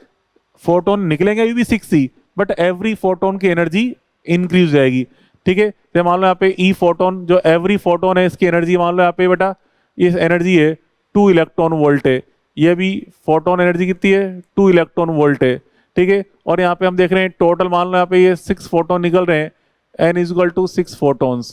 फोटोन निकलेंगे अभी भी 6 ही, बट एवरी फोटोन की एनर्जी इंक्रीज हो जाएगी, ठीक है। तो मान लो यहाँ पे ई फोटोन, जो एवरी फोटोन है इसकी एनर्जी मान लो यहाँ पे बेटा ये एनर्जी है 2 इलेक्ट्रॉन वोल्ट है, ये भी फोटोन एनर्जी कितनी है 2 इलेक्ट्रॉन वोल्ट है, ठीक है। और यहाँ पे हम देख रहे हैं टोटल मान लो यहाँ पे ये 6 फोटोन निकल रहे हैं, n is equal to 6 photons,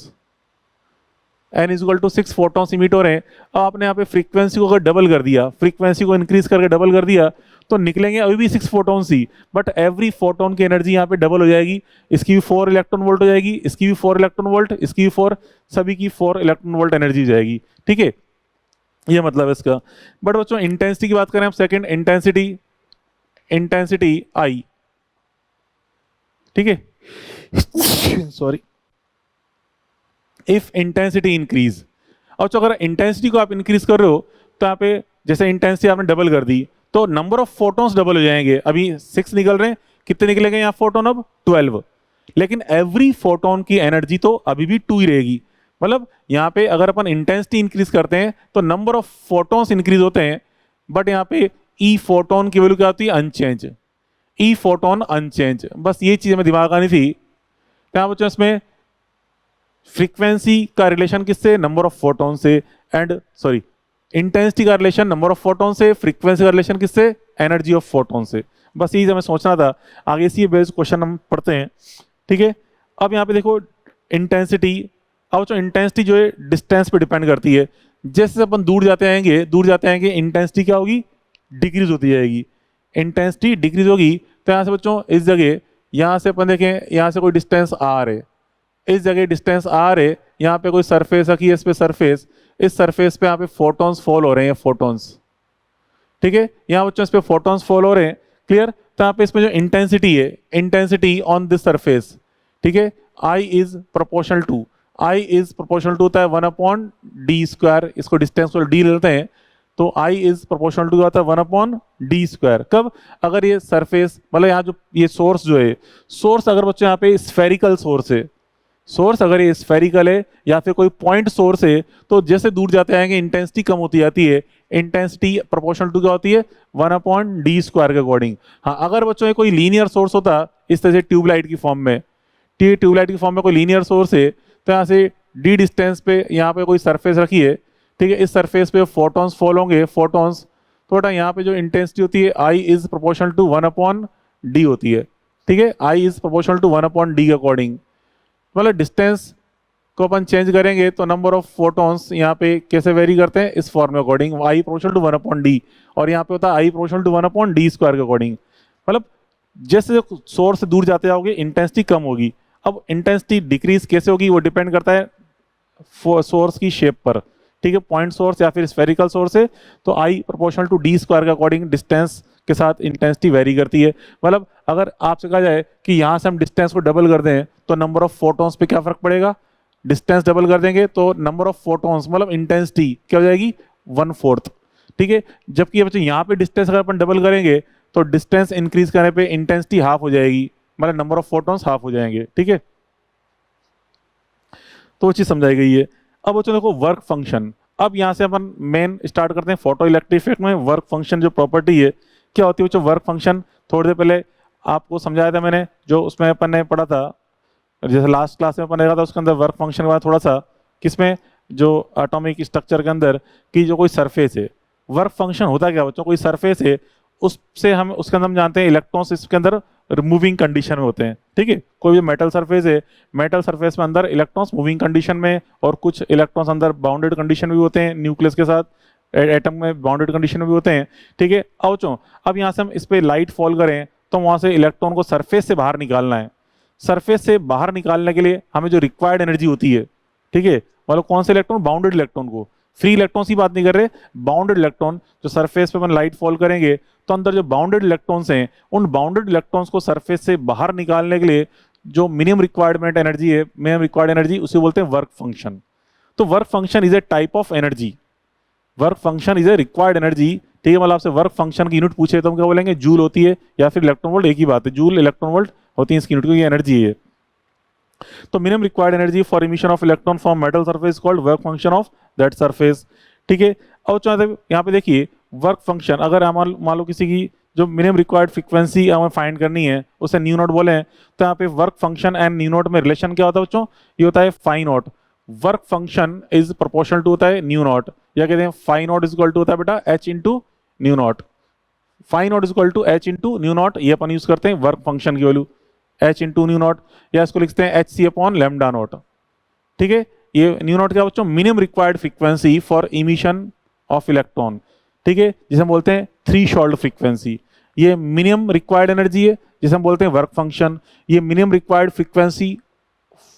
n is equal to 6 photons emit हो रहे हैं। अब आपने यहाँ पे फ्रीक्वेंसी को अगर डबल कर दिया, फ्रीक्वेंसी को इंक्रीज करके डबल कर दिया, तो निकलेंगे अभी भी 6 photons he, but every photon की एनर्जी यहाँ पे डबल हो जाएगी, इसकी भी 4 इलेक्ट्रॉन वोल्ट हो जाएगी, इसकी भी 4 इलेक्ट्रॉन वोल्ट, इसकी भी 4, सभी की 4 इलेक्ट्रॉन वोल्ट एनर्जी जाएगी, ठीक है, ये मतलब है इसका। बट बच्चों इंटेंसिटी की बात करें आप, सेकेंड इंटेंसिटी, इंटेंसिटी आई, ठीक है, सॉरी, इफ इंटेंसिटी इंक्रीज, और तो अगर इंटेंसिटी को आप इंक्रीज कर रहे हो तो यहाँ पे जैसे इंटेंसिटी आपने डबल कर दी तो नंबर ऑफ फोटॉन्स डबल हो जाएंगे। अभी 6 निकल रहे हैं, कितने निकलेंगे यहाँ फोटोन अब 12, लेकिन एवरी फोटोन की एनर्जी तो अभी भी 2 ही रहेगी। मतलब यहाँ पे अगर अपन इंटेंसिटी इंक्रीज करते हैं तो नंबर ऑफ फोटॉन्स इंक्रीज होते हैं, बट यहाँ पे ई फोटोन की वैल्यू क्या होती है, अनचेंज। ई फोटोन अनचेंज, बस ये चीज हमें दिमाग आनी थी। क्या बच्चों इसमें फ्रीक्वेंसी का रिलेशन किससे, नंबर ऑफ फोटोन से, एंड सॉरी इंटेंसिटी का रिलेशन नंबर ऑफ फोटोन से, फ्रीक्वेंसी का रिलेशन किससे, एनर्जी ऑफ फोटोन से। बस यही हमें सोचना था। आगे इसी बेस्ड क्वेश्चन हम पढ़ते हैं, ठीक है। अब यहाँ पे देखो इंटेंसिटी, अब जो इंटेंसिटी जो है डिस्टेंस पे डिपेंड करती है। जैसे अपन दूर जाते आएंगे इंटेंसिटी क्या होगी, डिक्रीज होती जाएगी। इंटेंसिटी डिक्रीज होगी तो यहाँ से बच्चों इस जगह, यहाँ से अपन देखें यहाँ से कोई डिस्टेंस आर है, इस जगह डिस्टेंस आर है, यहाँ पे कोई सरफेस रखी है, इस पे सरफेस, इस सरफेस पे यहाँ पे फोटॉन्स फॉल हो रहे हैं, फोटॉन्स, ठीक है। यहाँ बच्चों इस पे फोटॉन्स फॉल हो रहे हैं, क्लियर। तो यहाँ पे इसमें जो इंटेंसिटी है, इंटेंसिटी ऑन दिस सरफेस, ठीक है, I is proportional to, I is proportional to होता है 1/d², इसको डिस्टेंस को डी लेते हैं तो आई इज प्रोपोर्शनल टू होता है 1/d²। कब, अगर ये सरफेस मतलब यहाँ जो ये सोर्स जो है, सोर्स अगर बच्चों यहाँ पे स्फेरिकल सोर्स है, सोर्स अगर ये स्फेरिकल है या फिर कोई पॉइंट सोर्स है, तो जैसे दूर जाते आएंगे इंटेंसिटी कम होती जाती है। इंटेंसिटी प्रोपोर्शनल टू क्या होती है, 1/d² के अकॉर्डिंग। हाँ, अगर बच्चों ये कोई लीनियर सोर्स होता इस तरह से ट्यूबलाइट की फॉर्म में, ट्यूबलाइट की फॉर्म में कोई लीनियर सोर्स है, तो यहाँ से डी डिस्टेंस पे यहाँ पे कोई सरफेस रखी है, ठीक है, इस सरफेस पे फोटॉन्स फॉल होंगे, फोटॉन्स, तो बेटा यहाँ पे जो इंटेंसिटी होती है I is proportional to 1/d होती है, ठीक है, I is proportional to 1/d के अकॉर्डिंग। मतलब डिस्टेंस को अपन चेंज करेंगे तो नंबर ऑफ फोटॉन्स यहाँ पे कैसे वेरी करते हैं, इस फॉर्म के according, I proportional to 1/d, और यहाँ पे होता है आई प्रोपोर्शनल टू 1/d² के अकॉर्डिंग। मतलब जैसे सोर्स से दूर जाते जाओगे इंटेंसिटी कम होगी। अब इंटेंसिटी डिक्रीज कैसे होगी, वो डिपेंड करता है सोर्स की शेप पर, ठीक है, पॉइंट सोर्स या फिर स्फेरिकल सोर्स है तो आई प्रोपोर्शनल टू d² के अकॉर्डिंग डिस्टेंस के साथ इंटेंसिटी वेरी करती है। मतलब अगर आपसे कहा जाए कि यहाँ से हम डिस्टेंस को डबल कर दें तो नंबर ऑफ फोटॉन्स पे क्या फर्क पड़ेगा, डिस्टेंस डबल कर देंगे तो नंबर ऑफ फोटॉन्स मतलब इंटेंसिटी क्या हो जाएगी, 1/4, ठीक है। जबकि बच्चों यहाँ पे डिस्टेंस अगर अपन डबल करेंगे तो डिस्टेंस इंक्रीज करने पे इंटेंसिटी हाफ हो जाएगी, मतलब नंबर ऑफ फोटॉन्स हाफ हो जाएंगे, ठीक है। तो वो चीज समझाई गई है। अब बच्चों देखो वर्क फंक्शन, अब यहाँ से अपन मेन स्टार्ट करते हैं फोटो इलेक्ट्रिक इफेक्ट में। वर्क फंक्शन जो प्रॉपर्टी है क्या होती है बच्चों, वर्क फंक्शन थोड़ी देर पहले आपको समझाया था मैंने, जो उसमें अपन ने पढ़ा था, जैसे लास्ट क्लास में अपन देखा था उसके अंदर वर्क फंक्शन के बाद थोड़ा सा किसमें, जो एटॉमिक स्ट्रक्चर के अंदर कि जो कोई सरफेस है, वर्क फंक्शन होता क्या बच्चों, कोई सरफेस है उससे हम उसके अंदर हम जानते हैं इलेक्ट्रॉन्स इसके अंदर मूविंग कंडीशन में होते हैं, ठीक है। कोई भी मेटल सरफेस है, मेटल सरफेस में अंदर इलेक्ट्रॉन्स मूविंग कंडीशन में और कुछ इलेक्ट्रॉन्स अंदर बाउंडेड कंडीशन में भी होते हैं, न्यूक्लियस के साथ एटम में बाउंडेड कंडीशन में भी होते हैं, ठीक है। अब यहाँ से हम इस पे लाइट फॉल करें तो वहां से इलेक्ट्रॉन को सरफेस से बाहर निकालना है। सरफेस से बाहर निकालने के लिए हमें जो रिक्वायर्ड एनर्जी होती है, ठीक है, मतलब कौन से इलेक्ट्रॉन, बाउंडेड इलेक्ट्रॉन को, फ्री इलेक्ट्रॉन की बात नहीं कर रहे, बाउंडेड इलेक्ट्रॉन जो सरफेस पे अपन लाइट फॉल करेंगे तो अंदर जो बाउंडेड इलेक्ट्रॉन्स हैं उन बाउंडेड इलेक्ट्रॉन्स को सरफेस से बाहर निकालने के लिए जो मिनिमम रिक्वायरमेंट एनर्जी है, मिनिमम रिक्वायर्ड एनर्जी, उसे बोलते हैं वर्क फंक्शन। तो work function is a type of energy, work function is a required energy, ठीक है। मतलब आपसे वर्क फंक्शन की यूनिट पूछे तो हम क्या बोलेंगे, जूल होती है या फिर इलेक्ट्रॉन वोल्ट, एक ही बात है, जूल इलेक्ट्रॉन वोल्ट होती है इसकी यूनिट, क्योंकि एनर्जी है। तो minimum required energy for emission of electron from metal surface called work function of that surface, ठीक है। अब यहाँ पे देखिए वर्क फंक्शन, अगर हम मान लो किसी की जो मिनिमम रिक्वायर्ड फ्रीक्वेंसी हमें फाइंड करनी है उसे न्यू नॉट बोले, तो यहाँ पे work function and nu naught में रिलेशन क्या होता है बच्चों, ये होता है phi naught. Work function is proportional to होता है न्यू नॉट, या कहते हैं phi naught is equal to होता है बेटा h into nu naught, phi naught is equal to h into nu naught, ये अपन यूज करते हैं वर्क फंक्शन की value h into nu naught, या इसको लिखते हैं hc अपॉन लैम्डा नॉट, ठीक है। ये न्यू नॉट क्या बच्चों, minimum required frequency for emission of electron, ठीक है, जिसे हम बोलते हैं थ्रेशोल्ड फ्रीक्वेंसी। ये मिनिमम रिक्वायर्ड एनर्जी है जिसे हम बोलते हैं वर्क फंक्शन। ये minimum required frequency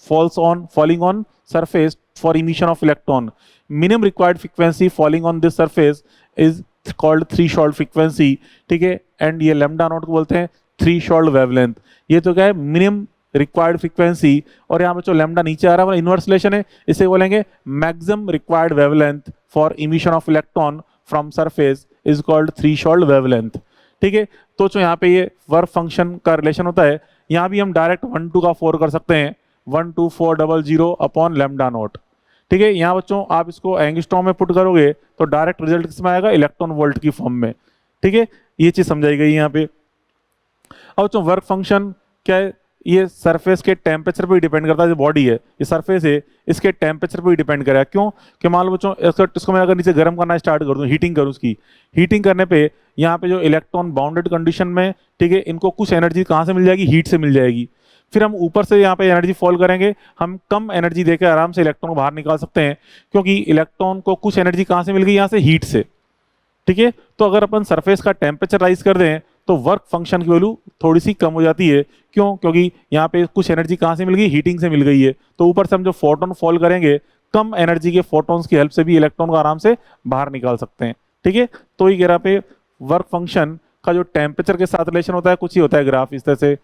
falling on surface for emission of electron, minimum required frequency falling on this surface is called threshold frequency, ठीक है। एंड ये लैम्डा नॉट को बोलते हैं थ्रेशोल्ड वेवलेंथ। ये तो क्या है, मिनिमम रिक्वायर्ड फ्रीक्वेंसी, और यहाँ पे जो लैम्डा नीचे आ रहा है वो इनवर्स रिलेशन है, इसे बोलेंगे maximum required wavelength for emission of electron from surface is called threshold wavelength. ठीक है, तो जो यहाँ पे ये वर्क फंक्शन का रिलेशन होता है, यहाँ भी हम डायरेक्ट 1 2 का 4 कर सकते हैं, 12400 अपॉन लैम्डा नॉट। ठीक है, यहाँ बच्चों आप इसको एंगस्ट्रॉम में पुट करोगे तो डायरेक्ट रिजल्ट किसमें आएगा, इलेक्ट्रॉन वोल्ट की फॉर्म में। ठीक है, ये चीज समझाई गई यहाँ पे। अब बच्चों वर्क फंक्शन क्या है, ये सरफेस के टेम्परेचर पे डिपेंड करता है। जो बॉडी है, ये सरफेस है, इसके टेम्परेचर पे डिपेंड करेगा। क्यों कि मान लो बच्चों इसको मैं अगर नीचे गर्म करना स्टार्ट कर दूं, हीटिंग करूं, उसकी हीटिंग करने पे यहाँ पे जो इलेक्ट्रॉन बाउंडेड कंडीशन में, ठीक है, इनको कुछ एनर्जी कहाँ से मिल जाएगी, हीट से मिल जाएगी। फिर हम ऊपर से यहाँ पे एनर्जी फॉल करेंगे, हम कम एनर्जी देकर आराम से इलेक्ट्रॉन को बाहर निकाल सकते हैं, क्योंकि इलेक्ट्रॉन को कुछ एनर्जी कहाँ से मिल गई, यहाँ से हीट से। ठीक है, तो अगर अपन सरफेस का टेम्परेचर राइज कर दें तो वर्क फंक्शन की वैल्यू थोड़ी सी कम हो जाती है। क्यों, क्योंकि यहाँ पे कुछ एनर्जी कहाँ से मिल गई, हीटिंग से मिल गई है। तो ऊपर से हम जो फोटोन फॉल करेंगे, कम एनर्जी के फोटोन्स की हेल्प से भी इलेक्ट्रॉन को आराम से बाहर निकाल सकते हैं। ठीक है, तो ये ग्राफ पे वर्क फंक्शन का जो टेम्परेचर के साथ रिलेशन होता है, कुछ ही होता है ग्राफ इस तरह से,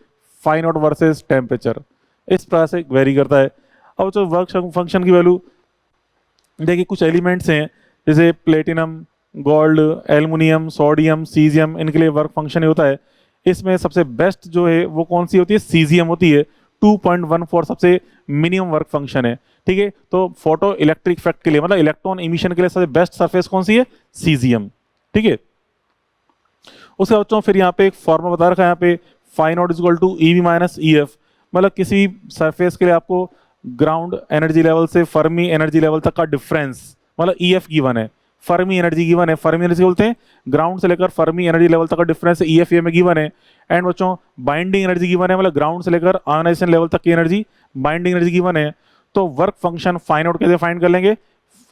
फाई नॉट वर्सेस टेम्परेचर, इस प्रकार से वेरी करता है। अब जो वर्क फंक्शन की वैल्यू देखिए, कुछ एलिमेंट्स हैं जैसे platinum, gold, aluminium, sodium, caesium, इनके लिए वर्क फंक्शन होता है। इसमें सबसे बेस्ट जो है वो कौन सी होती है, सीजियम होती है। 2.14 सबसे मिनिमम वर्क फंक्शन है। ठीक है, तो फोटो इलेक्ट्रिक इफेक्ट के लिए, मतलब इलेक्ट्रॉन इमिशन के लिए सबसे बेस्ट सरफेस कौन सी है, सीजियम। ठीक है, उसके बाद बच्चों फिर यहाँ पे एक फॉर्मूला बता रखा है, यहाँ पे phi naught is equal to E V minus E F, मतलब किसी सरफेस के लिए आपको ग्राउंड एनर्जी लेवल से फर्मी एनर्जी लेवल तक का डिफरेंस, मतलब ईएफ गिवन है, फर्मी एनर्जी गिवन है। फर्मी एनर्जी बोलते हैं ग्राउंड से लेकर फर्मी एनर्जी लेवल तक का डिफरेंस, ईएफ में गिवन है। एंड बच्चों बाइंडिंग एनर्जी गिवन है, मतलब ग्राउंड से लेकर आयोनाइजेशन लेवल तक की एनर्जी, बाइंडिंग एनर्जी गिवन है। तो वर्क फंक्शन फाई नॉट कैसे फाइंड कर लेंगे,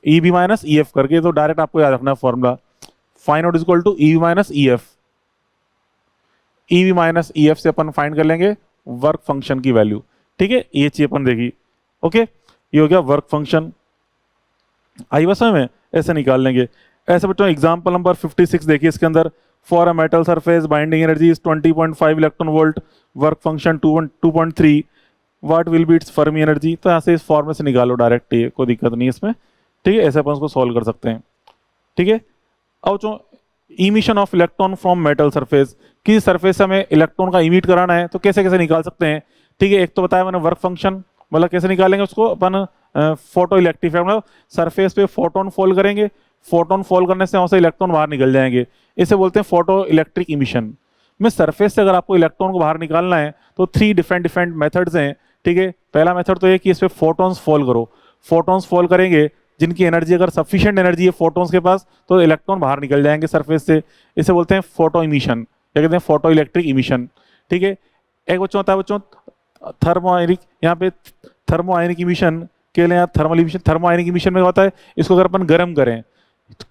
ईबी माइनस ईएफ करके। तो डायरेक्ट आपको याद रखना है formula, phi naught is equal to E B minus E F. E B minus E F से अपन फाइंड कर लेंगे वर्क फंक्शन की वैल्यू। ठीक है, ये चीज अपन देखी। ओके, ये हो गया वर्क फंक्शन। आई बस में ऐसे निकाल लेंगे। ऐसे बच्चों एग्जांपल नंबर 56 देखिए, इसके अंदर for a metal surface binding energy is 20.5 electron volt, work function 2.3, what will B it's Fermi energy. तो ऐसे इस फॉर्मूले से निकालो डायरेक्ट, ये कोई दिक्कत नहीं है इसमें। ठीक है, ऐसे अपन उसको सॉल्व कर सकते हैं। ठीक है, अब जो emission of electron from metal surface, किसी सरफेस से हमें इलेक्ट्रॉन का इमिट कराना है तो कैसे कैसे निकाल सकते हैं। ठीक है, एक तो बताया मैंने वर्क फंक्शन, मतलब कैसे निकालेंगे उसको अपन, फोटो इलेक्ट्रिक इफेक्ट, मतलब सरफेस पे फोटोन फॉल करेंगे, फोटोन फॉल करने से वहां से इलेक्ट्रॉन बाहर निकल जाएंगे, इसे बोलते हैं फोटो इलेक्ट्रिक इमिशन। में सरफेस से अगर आपको इलेक्ट्रॉन को बाहर निकालना है तो 3 डिफरेंट मेथड्स हैं। ठीक है, पहला मेथड तो ये कि इस पे फोटोन्स फॉल करो, फोटोन्स फॉल करेंगे, जिनकी एनर्जी अगर सफिशिएंट एनर्जी है फोटोन्स के पास तो इलेक्ट्रॉन बाहर निकल जाएंगे सरफेस से, इसे बोलते हैं फोटो इमिशन, क्या कहते हैं, फोटो इलेक्ट्रिक इमिशन। ठीक है, एक बच्चों होता है बच्चों थर्मो आयनिक, यहाँ पे थर्मो आयनिक इमिशन के लिए थर्मल इमिशन, थर्मो आयनिक इमिशन में होता है, इसको अगर अपन गर्म करें,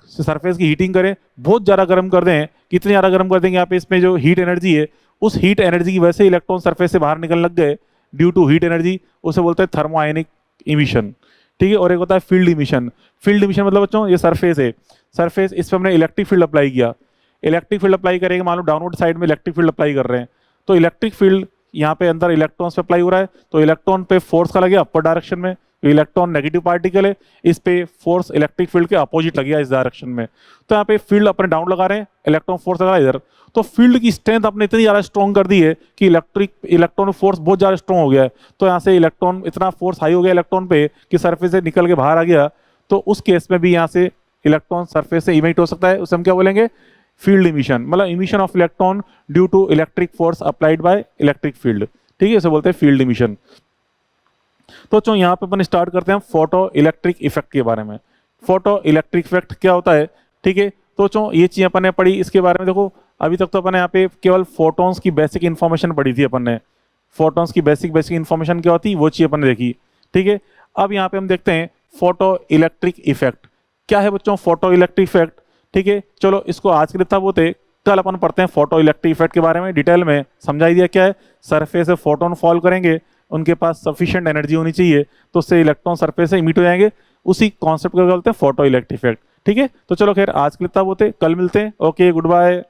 सरफेस की हीटिंग करें, बहुत ज़्यादा गर्म कर दें, कितनी ज़्यादा गर्म कर देंगे यहाँ पे, इसमें जो हीट एनर्जी है उस हीट एनर्जी की वजह से इलेक्ट्रॉन सरफेस से बाहर निकलने लग गए ड्यू टू हीट एनर्जी, उसे बोलते हैं थर्मो आयनिक इमिशन। ठीक है, और एक होता है फील्ड इमिशन। फील्ड इमिशन मतलब बच्चों ये सरफेस है, सरफेस, इस पर हमने इलेक्ट्रिक फील्ड अप्लाई किया, इलेक्ट्रिक फील्ड अप्लाई करेंगे, मान लो डाउनवर्ड साइड में इलेक्ट्रिक फील्ड अप्लाई कर रहे हैं, तो इलेक्ट्रिक फील्ड यहाँ पे अंदर इलेक्ट्रॉन्स पे अप्लाई हो रहा है, तो इलेक्ट्रॉन पे फोर्स का लगे अपर डायरेक्शन में, इलेक्ट्रॉन नेगेटिव पार्टिकल है, इस पे फोर्स इलेक्ट्रिक फील्ड के अपोजिट लगेगा इस डायरेक्शन में। तो यहाँ पे फील्ड अपने डाउन लगा रहे हैं, इलेक्ट्रॉन फोर्स लगा इधर, तो फील्ड की स्ट्रेंथ अपने इतनी ज़्यादा स्ट्रॉन्ग कर दी है कि इलेक्ट्रॉन फोर्स बहुत ज़्यादा स्ट्रॉन्ग हो गया है। तो यहाँ से इलेक्ट्रॉन इतना फोर्स हाई हो गया इलेक्ट्रॉन पे कि सरफेस से निकल के बाहर आ गया। तो उस केस में भी यहाँ से इलेक्ट्रॉन सरफेस से इमिट हो सकता है, उसे हम क्या बोलेंगे, फील्ड इमिशन, मतलब emission of electron due to electric force applied by electric field. ठीक है, इसे बोलते हैं फील्ड इमिशन। तो चलो यहाँ पे अपन स्टार्ट करते हैं फोटो इलेक्ट्रिक इफेक्ट के बारे में। फोटो इलेक्ट्रिक इफेक्ट क्या होता है, ठीक है, तो चलो ये चीज अपन ने पढ़ी, इसके बारे में देखो अभी तक तो अपन ने यहाँ पे केवल फोटॉन्स की बेसिक इन्फॉर्मेशन पढ़ी थी अपन ने, फोटॉन्स की बेसिक इन्फॉर्मेशन क्या होती है वो चीज अपन ने देखी। ठीक है, अब यहाँ पे हम देखते हैं फोटो इलेक्ट्रिक इफेक्ट क्या है बच्चों, फोटो इलेक्ट्रिक इफेक्ट। ठीक है, चलो इसको आज के लिए था वो थे, कल अपन पढ़ते हैं फोटो इलेक्ट्रिक इफेक्ट के बारे में डिटेल में, समझाई दिया क्या है, सरफेस से फोटोन फॉल करेंगे, उनके पास सफिशिएंट एनर्जी होनी चाहिए, तो उससे इलेक्ट्रॉन सरफेस से इमिट हो जाएंगे, उसी कॉन्सेप्ट को बोलते हैं फोटो इलेक्ट्रिक इफेक्ट। ठीक है, तो चलो खैर आज के लिए तब होते, कल मिलते हैं, ओके गुड बाय।